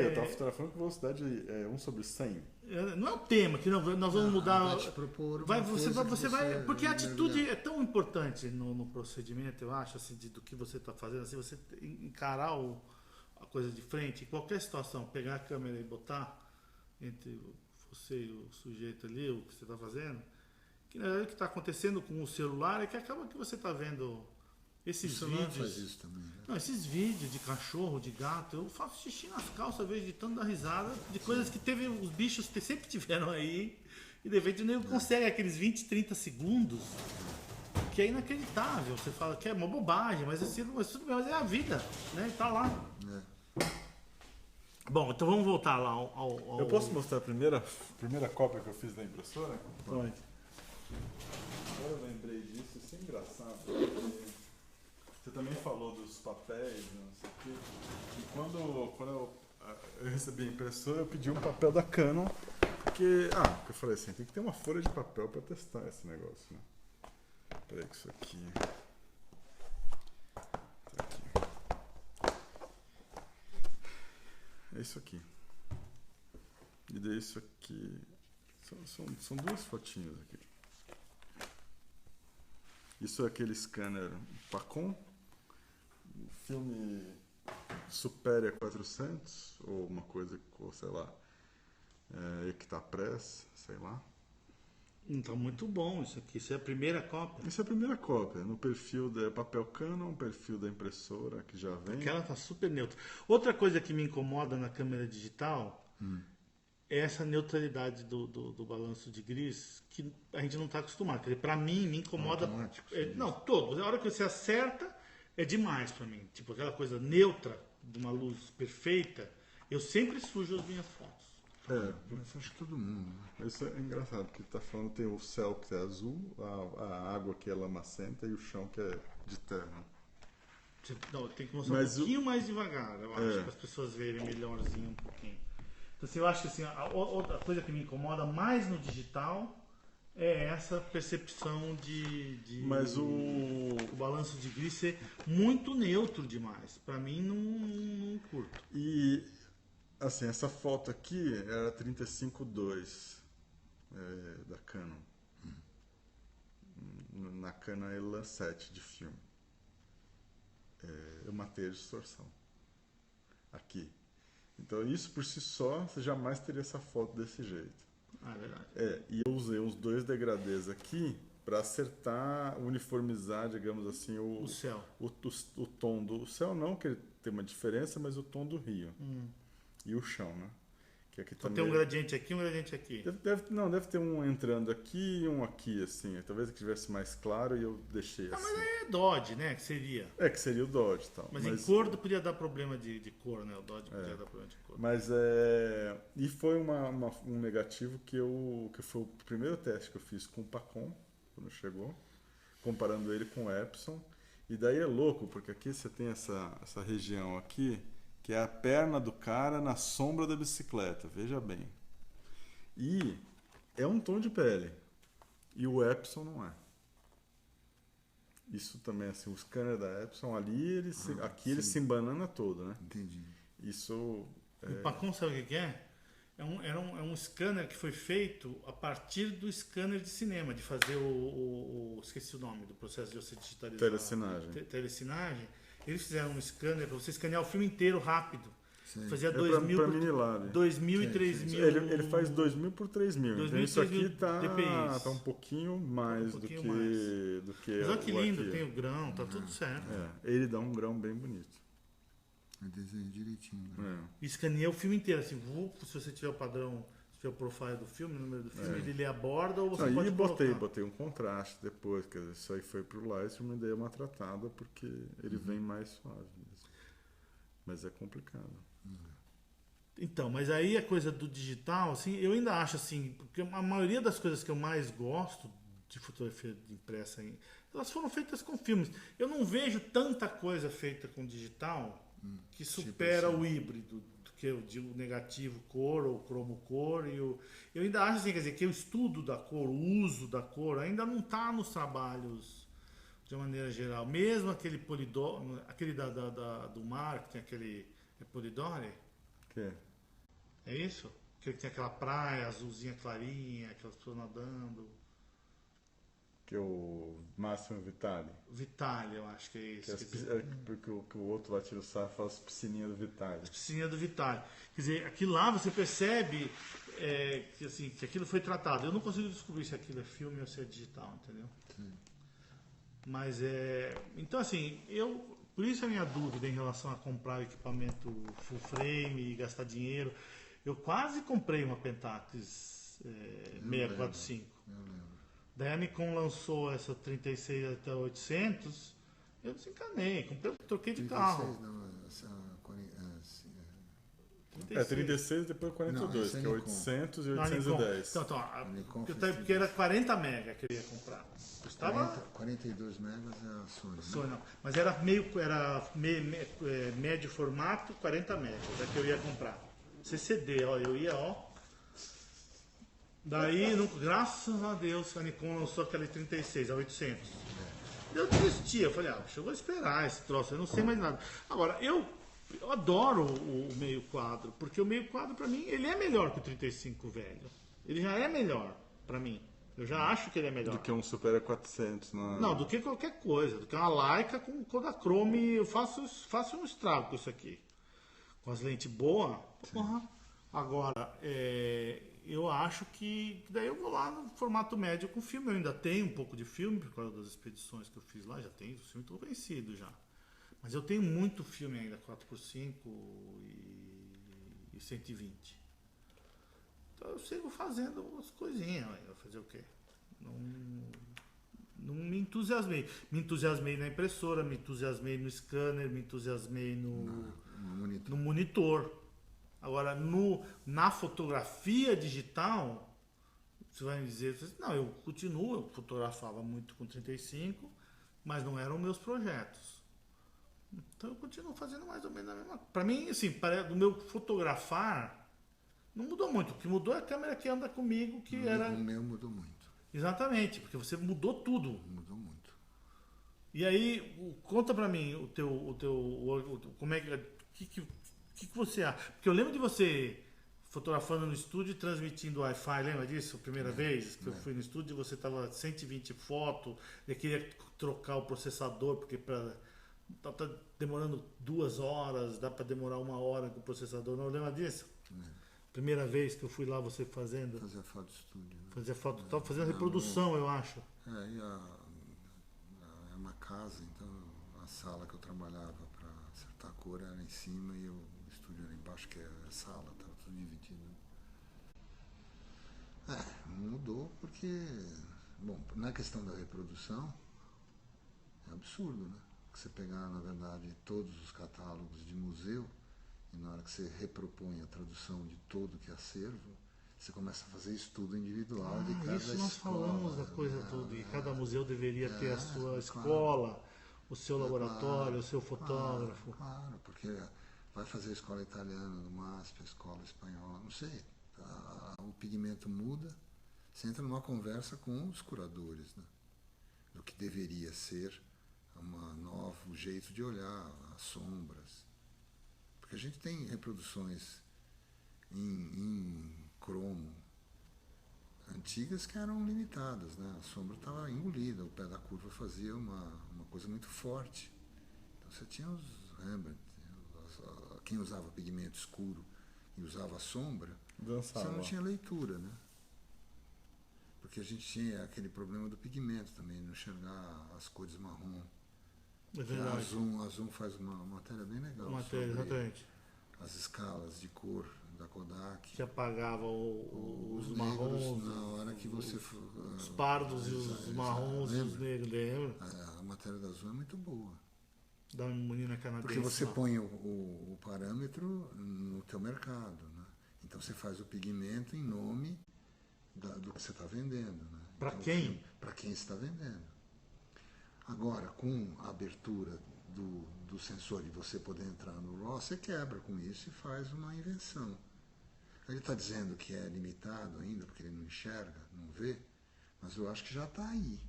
Eu tava fotografando com velocidade 1/100. Não é o tema que nós vamos mudar. Vai te propor uma Você vai, porque a atitude mergulhar. é tão importante no procedimento, eu acho, assim, do que você está fazendo, assim, você encarar a coisa de frente, em qualquer situação, pegar a câmera e botar entre você e o sujeito ali, o que você está fazendo, que na verdade o que está acontecendo com o celular é que acaba que você está vendo esses O celular vídeos. faz isso também, né? Não, esses vídeos de cachorro, de gato, eu faço xixi nas calças, às vezes, de tanto dar risada, de coisas que teve, os bichos que sempre tiveram aí, e de repente o nego consegue aqueles 20, 30 segundos, que é inacreditável. Você fala que é uma bobagem, mas assim, mas tudo bem, mas é a vida, né? Tá lá. Bom, então vamos voltar lá ao... Eu posso mostrar a primeira cópia que eu fiz da impressora? Pode. Agora eu lembrei disso, isso é engraçado. Porque você também falou dos papéis, não sei o quê. E quando eu recebi a impressora, eu pedi um papel da Canon, porque eu falei assim, tem que ter uma folha de papel para testar esse negócio, né? Peraí que isso aqui... Tá aqui. É isso aqui. E daí isso aqui... São duas fotinhas aqui. Isso é aquele scanner Pacon, filme Superia 400, ou uma coisa, sei lá, Equitapress, sei lá. Tá muito bom isso aqui, isso é a primeira cópia. Isso é a primeira cópia, no perfil da papel Canon, perfil da impressora que já vem. Aquela tá super neutra. Outra coisa que me incomoda na câmera digital essa neutralidade do balanço de gris que a gente não está acostumado. Quer dizer, para mim, me incomoda. Não, todos. A hora que você acerta, é demais para mim. Tipo, aquela coisa neutra, de uma luz perfeita, eu sempre sujo as minhas fotos. Mas acho que todo mundo. Né? Isso é engraçado, porque tá falando tem o céu que é azul, a água que é lamacenta e o chão que é de terra. Não, tem que mostrar um pouquinho mais devagar, eu acho, para as pessoas verem melhorzinho um pouquinho. Então, assim, eu acho que assim, outra coisa que me incomoda mais no digital é essa percepção Mas o balanço de gris ser muito neutro demais. Para mim, não curto. E, assim, essa foto aqui era 35-2 da Canon. Na Canon Elan 7 de filme. Eu matei a distorção. Aqui. Então, isso por si só, você jamais teria essa foto desse jeito. Ah, é verdade. E eu usei uns 2 degradês aqui para acertar, uniformizar, digamos assim, O céu. O tom do céu, não que ele tem uma diferença, mas o tom do rio. E o chão, né? Que aqui Então também tem um gradiente aqui e um gradiente aqui. Deve ter um entrando aqui e um aqui, assim. Talvez que tivesse mais claro e eu deixei assim. Mas aí é Dodge, né? Que seria. Que seria o Dodge e tal. Mas em cor podia dar problema de cor, né? O Dodge podia dar problema de cor. Mas e foi um negativo que foi o primeiro teste que eu fiz com o Pacon, quando chegou, comparando ele com o Epson. E daí é louco, porque aqui você tem essa região aqui, que é a perna do cara na sombra da bicicleta, veja bem. E é um tom de pele. E o Epson não é. Isso também, assim, o scanner da Epson ali, ele se embanana todo, né? Entendi. Isso... O Pacon, sabe o que é? É um scanner que foi feito a partir do scanner de cinema, de fazer esqueci o nome do processo de você digitalizar. Telecinagem. Eles fizeram um scanner para você escanear o filme inteiro rápido. Sim. Fazia 2.000 por Minilab. 2.000 e 3.000. Ele faz 2.000 por 3.000. Então isso aqui tá um pouquinho mais do que Mas olha que lindo, aqui. Tem o grão, tá tudo certo. Ele dá um grão bem bonito. Eu desenho direitinho. Né? E escaneia o filme inteiro, assim, se você tiver o padrão, se tiver o profile do filme, o número do filme, ele lê a borda ou você pode botei um contraste depois, quer dizer, isso aí foi pro Lightroom e dei uma tratada porque ele vem mais suave mesmo. Mas é complicado. Então, mas aí a coisa do digital, assim, eu ainda acho assim, porque a maioria das coisas que eu mais gosto de fotografia impressa, elas foram feitas com filmes. Eu não vejo tanta coisa feita com digital que supera o híbrido, do que o negativo cor ou cromo cor. Eu ainda acho assim, quer dizer, que o estudo da cor, o uso da cor, ainda não está nos trabalhos de uma maneira geral. Mesmo aquele Polidori, aquele do mar, que tem aquele Polidori. Que é isso? Que tem aquela praia azulzinha clarinha, aquelas pessoas nadando. Que é o Máximo Vitali. Vitali, eu acho que é isso. Porque o outro lá tira o sarro e fala as piscininhas do Vitali. As piscininhas do Vitali. Quer dizer, aqui lá você percebe que aquilo foi tratado. Eu não consigo descobrir se aquilo é filme ou se é digital, entendeu? Sim. Mas então, assim, por isso a minha dúvida em relação a comprar equipamento full frame e gastar dinheiro. Eu quase comprei uma Pentax 645. Eu lembro. Daí a Nikon lançou essa 36 até 800, eu desencanei, troquei de 36, carro. Não, 36 depois 42, que é 800 e 810. Porque era 40 mega que eu ia comprar. Custava 42 megas é a Sony. Sony não. Mas era médio formato, 40 megas, é que eu ia comprar. CCD, eu ia. Daí, graças a Deus, a Nikon lançou aquele 36 a 800. Eu desisti, eu falei, eu vou esperar esse troço, eu não sei mais nada. Agora, eu adoro o meio quadro, porque o meio quadro, pra mim, ele é melhor que o 35 velho. Ele já é melhor, pra mim. Eu já acho que ele é melhor. Do que um Super 400, né? Não, do que qualquer coisa. Do que uma Leica com Kodachrome. Eu faço um estrago com isso aqui. Com as lentes boas. Agora, eu acho que daí eu vou lá no formato médio com filme. Eu ainda tenho um pouco de filme por causa das expedições que eu fiz lá. Já tenho o filme todo vencido já. Mas eu tenho muito filme ainda, 4x5 e 120. Então eu sigo fazendo as coisinhas, vai fazer o quê? Não me entusiasmei. Me entusiasmei na impressora, me entusiasmei no scanner, me entusiasmei no monitor. Agora, na fotografia digital, você vai me dizer, não, eu fotografava muito com 35, mas não eram meus projetos. Então eu continuo fazendo mais ou menos a mesma coisa. Para mim, assim, do meu fotografar, não mudou muito. O que mudou é a câmera que anda comigo, que era... O meu mudou muito. Exatamente, porque você mudou tudo. Mudou muito. E aí, conta pra mim como é que você acha? Porque eu lembro de você fotografando no estúdio e transmitindo Wi-Fi, lembra disso? A primeira vez que eu fui no estúdio, você tava 120 fotos, e queria trocar o processador, porque tá demorando 2 horas, dá pra demorar 1 hora com o processador, não lembra disso? Primeira vez que eu fui lá, você fazendo. Fazia foto de estúdio. Né? Fazia foto, tava fazendo reprodução, eu acho. E é uma casa, então a sala que eu trabalhava para acertar a cor era em cima e o estúdio era embaixo, que é a sala, estava tudo dividido. Mudou porque, bom, na questão da reprodução, é absurdo, né? Você pegar, na verdade, todos os catálogos de museu, e na hora que você repropõe a tradução de todo que é acervo, você começa a fazer estudo individual de cada isso nós escola. Falamos da coisa toda, e cada museu deveria ter a sua escola, o seu laboratório, o seu fotógrafo. Claro, porque vai fazer a escola italiana no MASP, a escola espanhola, não sei. O pigmento muda, você entra numa conversa com os curadores, né? Do que deveria ser um novo jeito de olhar as sombras. Porque a gente tem reproduções em cromo antigas que eram limitadas, né? A sombra estava engolida, o pé da curva fazia uma coisa muito forte. Então você tinha os Rembrandt, quem usava pigmento escuro e usava a sombra, dançava. Você não tinha leitura, né? Porque a gente tinha aquele problema do pigmento também, não enxergar as cores marrom. É verdade. A Zoom faz uma matéria bem legal sobre exatamente. as escalas de cor da Kodak. Que apagava os negros, marrons. na hora que você os pardos e os marrons e os negros, lembra? A matéria da Zoom é muito boa. Da menina canadense. Porque você põe o parâmetro no teu mercado, né? Então você faz o pigmento em nome do que você está vendendo, né? Para então, quem? Para quem está vendendo. Agora, com a abertura do sensor e você poder entrar no RAW, você quebra com isso e faz uma invenção. Ele está dizendo que é limitado ainda, porque ele não enxerga, não vê, mas eu acho que já está aí.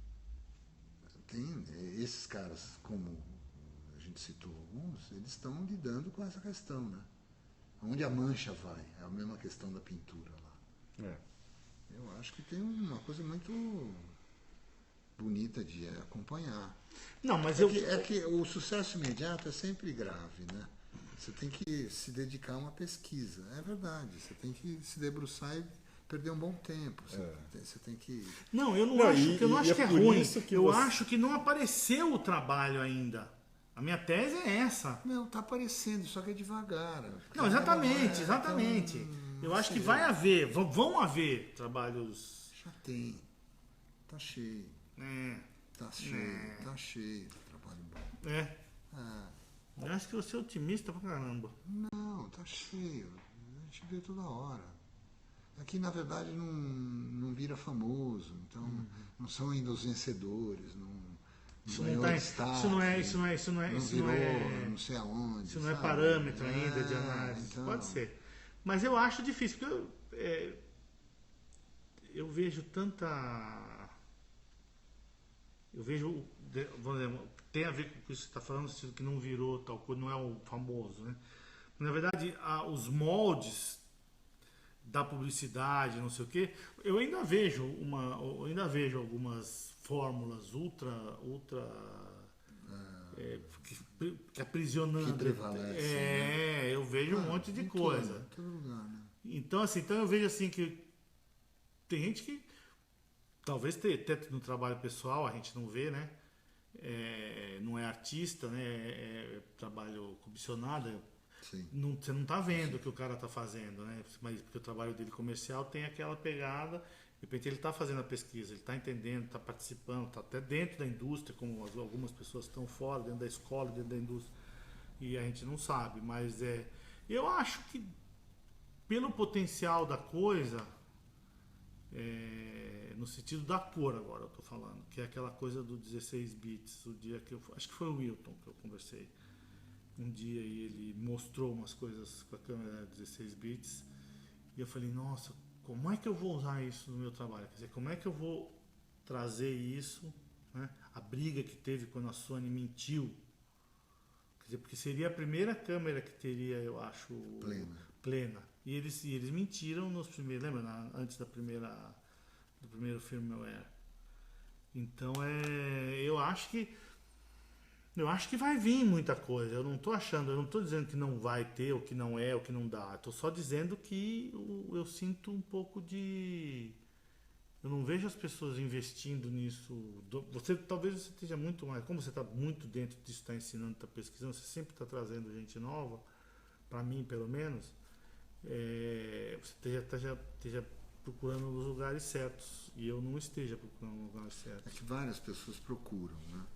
Tem esses caras, como a gente citou alguns, eles estão lidando com essa questão, né? Onde a mancha vai, é a mesma questão da pintura lá. Eu acho que tem uma coisa muito bonita de acompanhar. Não, mas é que o sucesso imediato é sempre grave, né? Você tem que se dedicar a uma pesquisa. É verdade, você tem que se debruçar e perder um bom tempo. Você tem que... Não, eu não acho que é ruim. Eu acho que não apareceu o trabalho ainda. A minha tese é essa. Não, está aparecendo, só que é devagar. Não, exatamente. Eu acho que vai haver, vão haver trabalhos... Já tem. Tá cheio. Tá cheio de trabalho bom. Eu acho que eu sou otimista pra caramba. Não, tá cheio. A gente vê toda hora. Aqui, na verdade, não vira famoso. Então, não são ainda os vencedores. Isso não é. Não sei aonde. Isso não é parâmetro ainda de análise. Então... Pode ser. Mas eu acho difícil, porque eu vejo tanta. Eu vejo. Tem a ver com o que você está falando, que não virou tal coisa, não é o famoso, né? Na verdade, os moldes da publicidade, não sei o quê, eu ainda vejo algumas fórmulas ultra que aprisionando. Que prevalece, né? Eu vejo um monte de coisa. Em todo lugar, né? Então eu vejo assim que tem gente que talvez até no trabalho pessoal a gente não vê, né? Não é artista, né? É trabalho comissionado. Sim. Você não está vendo o que o cara está fazendo, né? Mas porque o trabalho dele comercial tem aquela pegada, de repente ele está fazendo a pesquisa, ele está entendendo, está participando, está até dentro da indústria, como algumas pessoas estão fora, dentro da escola, dentro da indústria, e a gente não sabe, mas eu acho que pelo potencial da coisa, no sentido da cor agora eu estou falando, que é aquela coisa do 16 bits, o dia que acho que foi o Wilton que eu conversei um dia e ele mostrou umas coisas com a câmera 16 bits e eu falei, nossa, como é que eu vou usar isso no meu trabalho? Quer dizer, como é que eu vou trazer isso, né? A briga que teve quando a Sony mentiu, quer dizer, porque seria a primeira câmera que teria, eu acho, plena. E eles mentiram nos primeiros, lembra? Antes do primeiro firmware. Então eu acho que vai vir muita coisa. Eu não estou dizendo que não vai ter, ou que não é, ou que não dá. Estou só dizendo que eu sinto um pouco de... Eu não vejo as pessoas investindo nisso. Talvez você esteja muito mais... Como você está muito dentro disso, está ensinando, está pesquisando, você sempre está trazendo gente nova, para mim pelo menos, você esteja procurando nos lugares certos. E eu não esteja procurando nos lugares certos. É que várias pessoas procuram, né?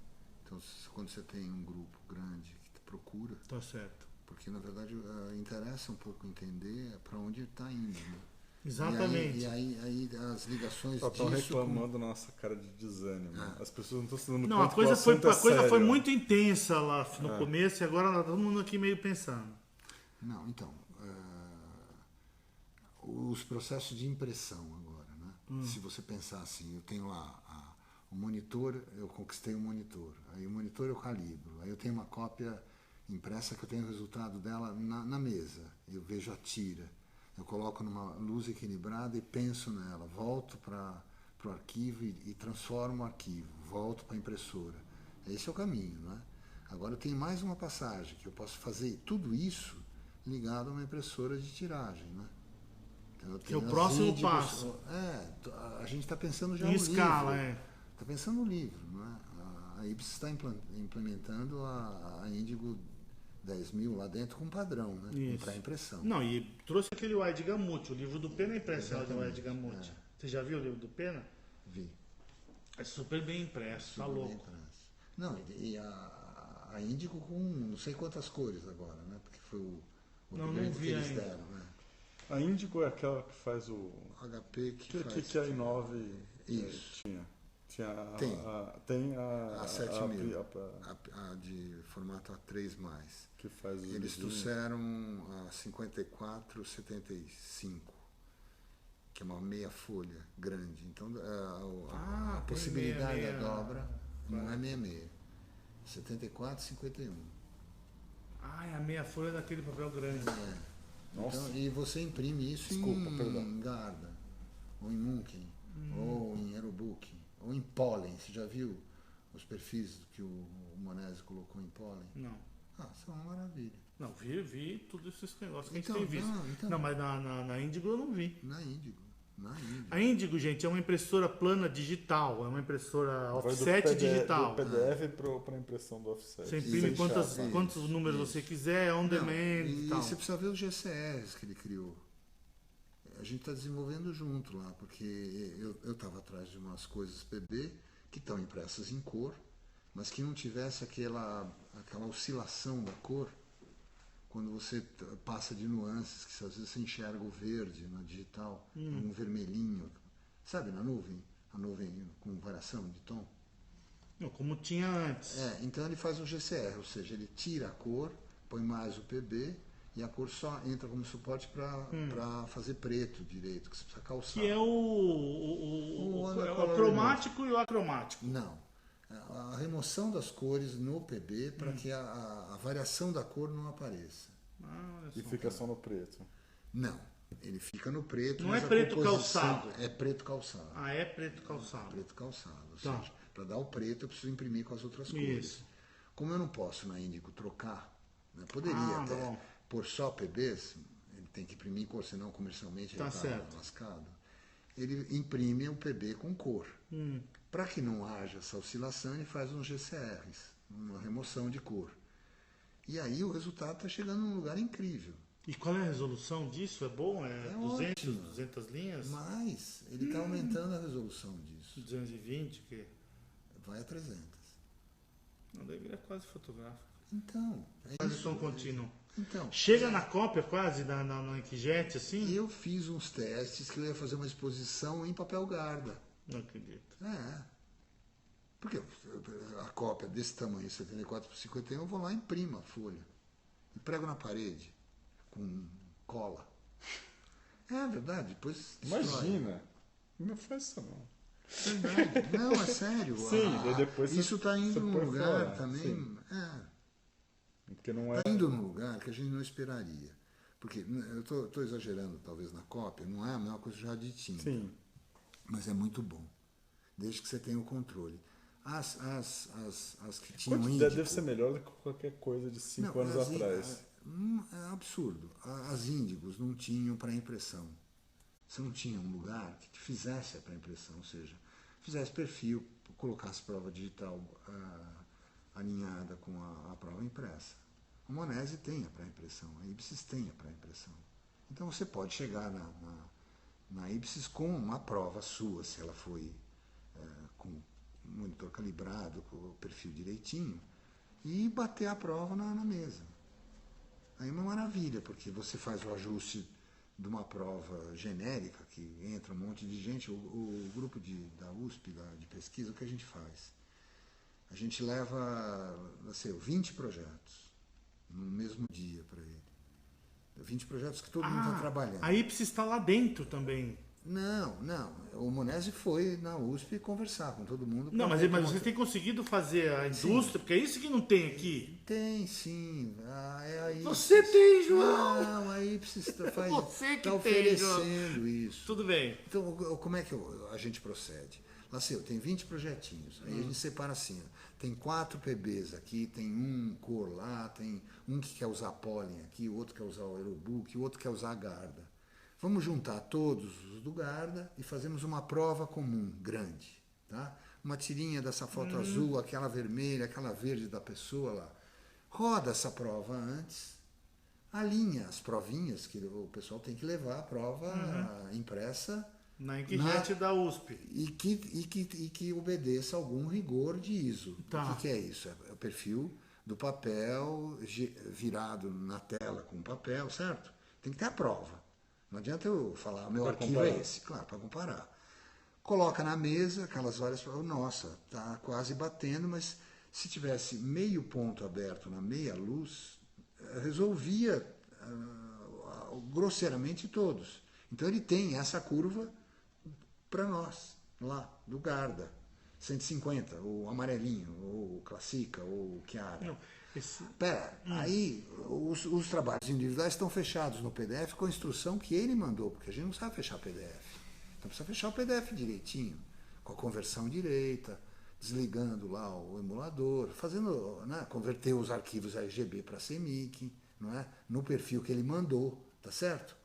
Então, quando você tem um grupo grande que procura... Tá certo. Porque, na verdade, interessa um pouco entender para onde está indo, né? Exatamente. E aí as ligações Só estão disso... reclamando da nossa cara de desânimo. As pessoas não estão se dando Não, conta a coisa sério. foi muito intensa lá no começo e agora tá todo mundo aqui meio pensando. Não, então... os processos de impressão agora, né? Se você pensar assim, eu tenho lá o monitor, eu conquistei o monitor, aí o monitor eu calibro, aí eu tenho uma cópia impressa que eu tenho o resultado dela na mesa, eu vejo a tira, eu coloco numa luz equilibrada e penso nela, volto para o arquivo e transformo o arquivo, volto para a impressora. Esse é o caminho, né? Agora eu tenho mais uma passagem, que eu posso fazer tudo isso ligado a uma impressora de tiragem, né? Então, que é o próximo passo. A gente está pensando já em no livro. Está pensando no livro, não é? A Ibis está implementando a Índigo 10.000 lá dentro com padrão, né? Para impressão. Não, e trouxe aquele Wide Gamut, o livro do Pena é impresso de Wide Gamut. Você já viu o livro do Pena? Vi. É super bem impresso, tá louco. Impresso. Não, e a Índigo com não sei quantas cores agora, né? Porque foi o não vi que eles ainda. deram, né? A Índigo é aquela que faz o... HP que a i9 isso. Tem a 7000, a de formato A3+. Que faz eles trouxeram a 5475, que é uma meia folha grande. Então a possibilidade da dobra não é 66, 7451. É a meia folha daquele papel grande. Então, e você imprime isso em Garda, ou em Munken, ou em Aerobook, ou em Pollen. Você já viu os perfis que o Monese colocou em Pollen? Não. São uma maravilha. Não, vi todos esses negócios que Então, a gente tem visto. Não, mas na Índigo eu não vi. Na Índigo. A Índigo, gente, é uma impressora plana digital, é uma impressora offset digital. Do PDF para a impressão do offset. Você imprime quantos números você quiser, on demand e tal. Você precisa ver os GCRs que ele criou. A gente está desenvolvendo junto lá, porque eu estava atrás de umas coisas PB que estão impressas em cor, mas que não tivesse aquela oscilação da cor quando você passa de nuances, que às vezes você enxerga o verde na digital, um vermelhinho, sabe, na nuvem, a nuvem com variação de tom. Não, como tinha antes. Então ele faz um GCR, ou seja, ele tira a cor, põe mais o PB e a cor só entra como suporte para fazer preto direito, que você precisa calçar. Que é o cromático e o acromático. Não. A remoção das cores no PB para que a variação da cor não apareça. E fica só no preto. Não, ele fica no preto. Não é preto calçado. É preto calçado. É preto calçado. Preto calçado. Ou seja, para dar o preto eu preciso imprimir com as outras cores. Isso. Como eu não posso na Índigo trocar, né, poderia até pôr só PBs, ele tem que imprimir cor, senão comercialmente ele está lascado. Ele imprime o PB com cor. Para que não haja essa oscilação, ele faz uns GCRs, uma remoção de cor. E aí o resultado está chegando num lugar incrível. E qual é a resolução disso? É bom? É 200, ótimo. 200 linhas? Mas ele está aumentando a resolução disso. 220, o quê? Vai a 300. Não, daí vira quase fotográfico. Então, Quase som contínuo. Então, Chega na cópia quase, na inkjet, assim? eu fiz uns testes que eu ia fazer uma exposição em papel Garda. Não acredito. Porque a cópia desse tamanho, 74 por 51, eu vou lá e imprimo a folha. E prego na parede, com cola. É verdade, depois destrói. Imagina. Não faz isso não. Verdade. Não, é sério. Sim, depois isso está indo num lugar fora, também. Sim. Porque não é... Está indo num lugar que a gente não esperaria. Porque eu estou exagerando, talvez, na cópia, não é a mesma coisa já de tinta. Sim. Mas é muito bom. Desde que você tenha o controle. As que tinham índico... Deve ser melhor do que qualquer coisa de 5 anos atrás. É absurdo. As índigos não tinham para impressão. Você não tinha um lugar que te fizesse a pré-impressão, ou seja, fizesse perfil, colocasse prova digital alinhada com a prova impressa. A Monese tem a pré-impressão, a Ipsis tem a pré-impressão. Então você pode chegar na Ipsis com uma prova sua, se ela foi com o monitor calibrado, com o perfil direitinho, e bater a prova na mesa. Aí é uma maravilha, porque você faz o ajuste de uma prova genérica, que entra um monte de gente. O grupo da USP, de pesquisa, o que a gente faz? A gente leva, assim, 20 projetos no mesmo dia para ele. 20 projetos que todo mundo está trabalhando. A Ipsis está lá dentro também. Não. O Monese foi na USP conversar com todo mundo. Não, mas você tem conseguido fazer a indústria, sim, porque é isso que não tem aqui. Tem, sim. Você tem, João! Não, a Ipsis está oferecendo João. Isso. Tudo bem. Então, como é que a gente procede? Lá tem 20 projetinhos. Aí a gente separa assim. Tem 4 PBs aqui, tem um cor lá, tem um que quer usar pólen aqui, o outro quer usar o Aerobook, o outro quer usar a Garda. Vamos juntar todos os do Garda e fazemos uma prova comum, grande. Tá? Uma tirinha dessa foto azul, aquela vermelha, aquela verde da pessoa lá. Roda essa prova antes, alinha as provinhas, que o pessoal tem que levar a prova impressa na inkjet da USP. E que obedeça algum rigor de ISO. Tá. O que é isso? É o perfil do papel virado na tela com papel, certo? Tem que ter a prova. Não adianta eu falar, meu arquivo é esse. Claro, para comparar. Coloca na mesa aquelas várias provas. Nossa, está quase batendo, mas se tivesse meio ponto aberto na meia luz, resolvia grosseiramente todos. Então ele tem essa curva para nós, lá, do Garda. 150, o amarelinho, ou o Classica, ou o Chiara. Não, aí os trabalhos individuais estão fechados no PDF com a instrução que ele mandou, porque a gente não sabe fechar PDF. Então precisa fechar o PDF direitinho, com a conversão direita, desligando lá o emulador, fazendo, né, converter os arquivos RGB para CMYK, não é? No perfil que ele mandou, tá certo?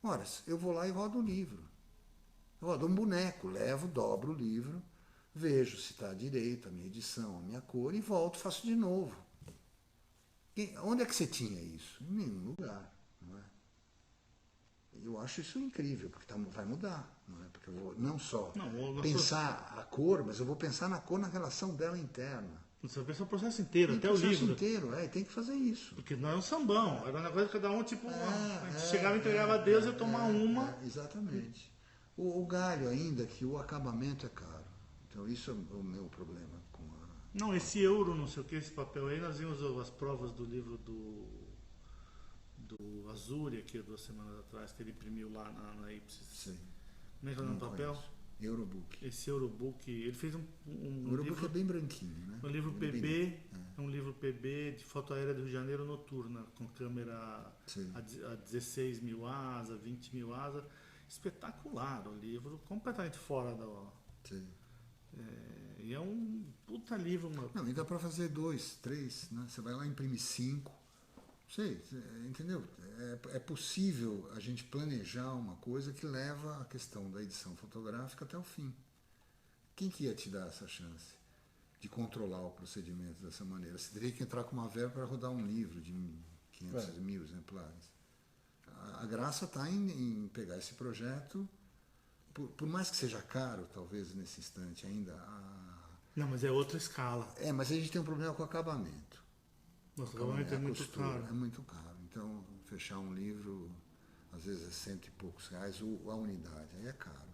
Ora, eu vou lá e rodo o livro. Eu rodo um boneco, levo, dobro o livro, vejo se está direito a minha edição, a minha cor, e volto, faço de novo. Onde é que você tinha isso? Em nenhum lugar, não é? Eu acho isso incrível, porque vai mudar, não é? Porque eu vou não só pensar a cor, mas eu vou pensar na cor na relação dela interna. Você vai pensar o processo inteiro, até o livro. O processo inteiro, tem que fazer isso. Porque não é um sambão, era uma coisa que cada um, tipo, a gente chegava e entregava a Deus e ia tomar uma. Exatamente. O galho ainda, que o acabamento é caro. Então isso é o meu problema com a... Não, esse euro, não sei o que, esse papel aí, nós vimos as provas do livro do Azuri, aqui 2 semanas atrás, que ele imprimiu lá na Ipsis. Sim. Como é que é o nome do papel? Eurobook. Esse Eurobook, ele fez um o Eurobook livro, é bem branquinho, né? Um livro PB, um livro PB de foto aérea do Rio de Janeiro noturna, com câmera a 16 mil asa, 20 mil asa. Espetacular o livro, completamente fora da... Sim. E é um puta livro, mano. Não, e dá para fazer 2, 3, né? Você vai lá e imprime 5. Sei, entendeu? É possível a gente planejar uma coisa que leva a questão da edição fotográfica até o fim. Quem que ia te dar essa chance? de controlar o procedimento dessa maneira. Você teria que entrar com uma verba para rodar um livro de 500 mil exemplares. A graça está em pegar esse projeto, por mais que seja caro, talvez, nesse instante ainda. Não, mas é outra escala. Mas a gente tem um problema com o acabamento. Nossa, o acabamento é muito caro. É muito caro. Então, fechar um livro, às vezes é R$100 e poucos a unidade. Aí é caro.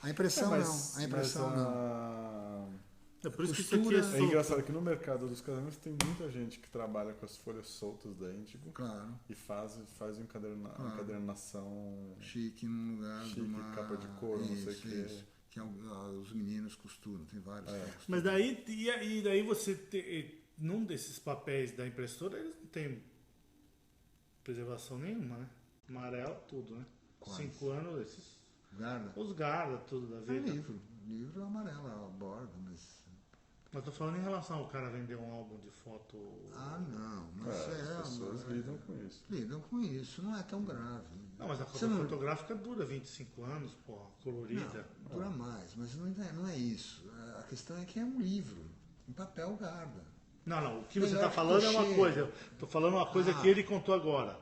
A impressão não. A impressão não. É por isso que isso aqui é engraçado que no mercado dos casamentos tem muita gente que trabalha com as folhas soltas da índigo. Claro. E faz encadernação chique num lugar chique, de uma capa de couro, não sei o que. Que os meninos costuram, tem vários. Mas daí você num desses papéis da impressora, eles não tem preservação nenhuma, né? Amarelo, tudo, né? Quase. 5 anos, esses. Garda? Os garda, tudo da vida. Livro amarelo, a borda, mas tô falando em relação ao cara vender um álbum de foto. Não, mas as pessoas lidam com isso. Lidam com isso, não é tão grave. Não, mas a fotográfica dura 25 anos, colorida. Não, dura mais, mas não é isso. A questão é que é um livro, em papel garda. Não, o que você está falando é uma coisa. Eu tô falando uma coisa que ele contou agora.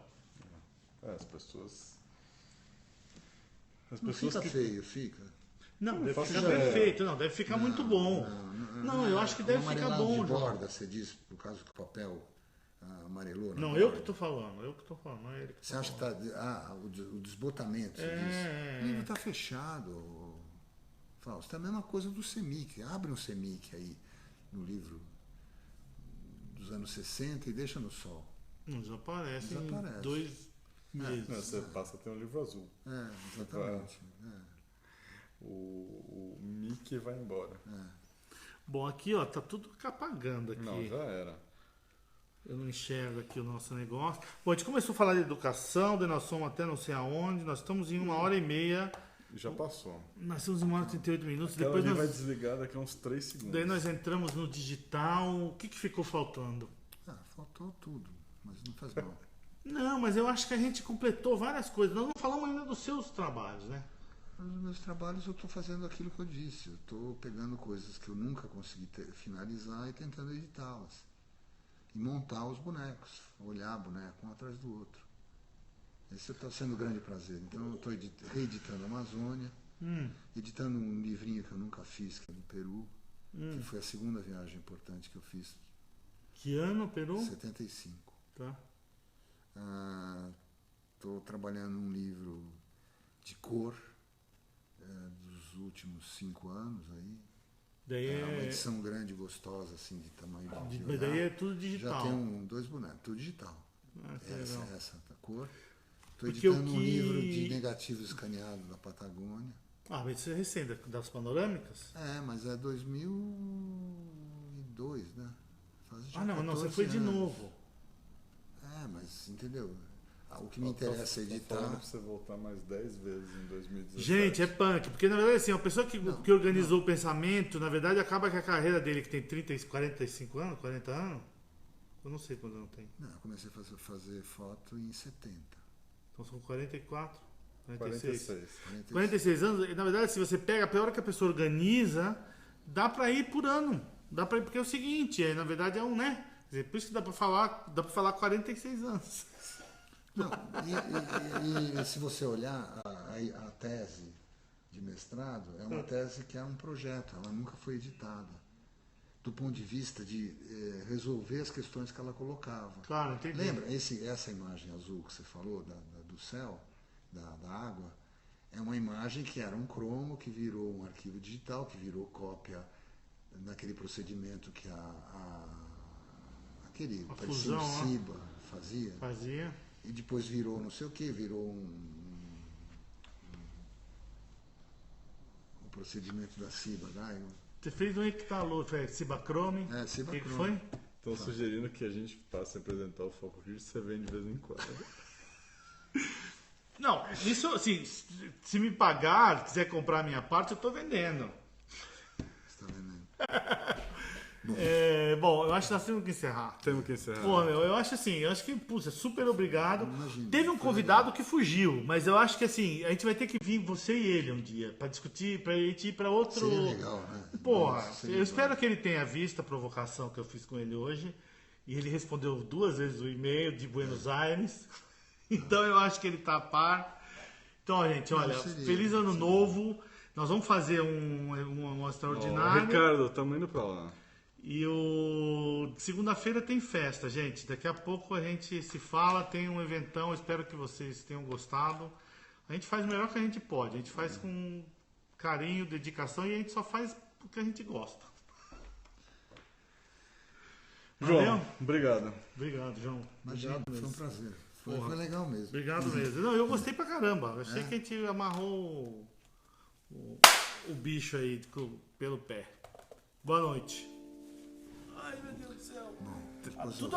As pessoas fica feio, fica. Não, deve ficar perfeito, deve ficar muito bom. Não, eu acho que deve ficar bom, de borda, você diz, por causa que o papel amarelou. Não, eu que estou falando, não é ele que você acha que o desbotamento, você diz. O livro está fechado, Fausto. É a mesma coisa do Semic. Abre um Semic aí no livro dos anos 60 e deixa no sol. Não desaparece. Em 2 meses. Você passa a ter um livro azul. Exatamente. O Mickey vai embora. Bom, aqui tá tudo apagando aqui. Não, já era. Eu não enxergo aqui o nosso negócio. Bom, a gente começou a falar de educação, daí nós fomos até não sei aonde, nós estamos em 1h30. Já passou. Nós estamos em 1h e 38 minutos. Aquela depois vai desligar daqui a uns 3 segundos. Daí nós entramos no digital. O que ficou faltando? Faltou tudo, mas não faz mal. Não, mas eu acho que a gente completou várias coisas. Nós não falamos ainda dos seus trabalhos, né? Nos meus trabalhos eu estou fazendo aquilo que eu disse. Eu estou pegando coisas que eu nunca consegui finalizar e tentando editá-las. E montar os bonecos. Olhar boneco um atrás do outro. Esse está sendo um grande prazer. Então eu estou reeditando a Amazônia. Editando um livrinho que eu nunca fiz, que é do Peru. Que foi a segunda viagem importante que eu fiz. Que ano, Peru? 75. Tá. Estou trabalhando um livro de cor dos últimos 5 anos aí. Daí uma edição grande, gostosa, assim, de tamanho de mas daí é tudo digital. Já tem 2 bonecos, tudo digital. Essa cor. Estou Porque editando um livro de negativos escaneados da Patagônia. Mas isso é recente, das panorâmicas? Mas é 2002, né? Não, você foi de novo. Mas entendeu? O que me interessa é editar. Falando pra você voltar mais 10 vezes em 2017. Gente, é punk, porque na verdade assim, a pessoa que organizou o pensamento, na verdade acaba que a carreira dele, que tem 45 anos, 40 anos, eu não sei quantos anos tem. Não, eu comecei a fazer foto em 70. Então são 44, 46. 46 anos, na verdade se você pega, a hora que a pessoa organiza, dá pra ir por ano. Dá pra ir, porque é o seguinte, na verdade né? Quer dizer, por isso que dá pra falar 46 anos. Não, e se você olhar a tese de mestrado, é uma tese que é um projeto, ela nunca foi editada. Do ponto de vista de resolver as questões que ela colocava. Claro, entendi. Lembra, essa imagem azul que você falou, do céu, da água, é uma imagem que era um cromo, que virou um arquivo digital, que virou cópia naquele procedimento que aquele fusão, Ciba fazia. E depois virou não sei o que, virou um procedimento da Ciba. Você fez um hectalor, foi Cibachrome? Cibachrome. O que foi? Estão sugerindo que a gente passe a apresentar o Foco Rio, você vem de vez em quando. Não, isso assim, se me pagar, quiser comprar a minha parte, eu estou vendendo. Você está vendendo? Bom, eu acho que nós temos que encerrar. Temos que encerrar. Pô, meu, eu acho assim, puxa, super obrigado. Imagina, Teve um convidado que fugiu, mas eu acho que assim, a gente vai ter que vir você e ele um dia pra discutir, pra gente ir pra outro. Seria legal, né? Porra, Seria eu espero legal. que ele tenha visto a provocação que eu fiz com ele hoje. E ele respondeu 2 vezes o e-mail de Buenos Aires. Então eu acho que ele tá a par. Então, gente, olha, feliz ano novo. Nós vamos fazer um extraordinário. Ricardo, estamos indo pra lá. E segunda-feira tem festa, gente. Daqui a pouco a gente se fala, tem um eventão. Espero que vocês tenham gostado. A gente faz o melhor que a gente pode. A gente faz com carinho, dedicação e a gente só faz porque a gente gosta. João, Valeu? Obrigado, João. Imagina, Obrigado foi um mesmo. prazer. Foi legal mesmo. Obrigado mesmo. Não, eu gostei pra caramba. Eu achei que a gente amarrou o bicho aí pelo pé. Boa noite. Ai, meu Deus do céu. Tudo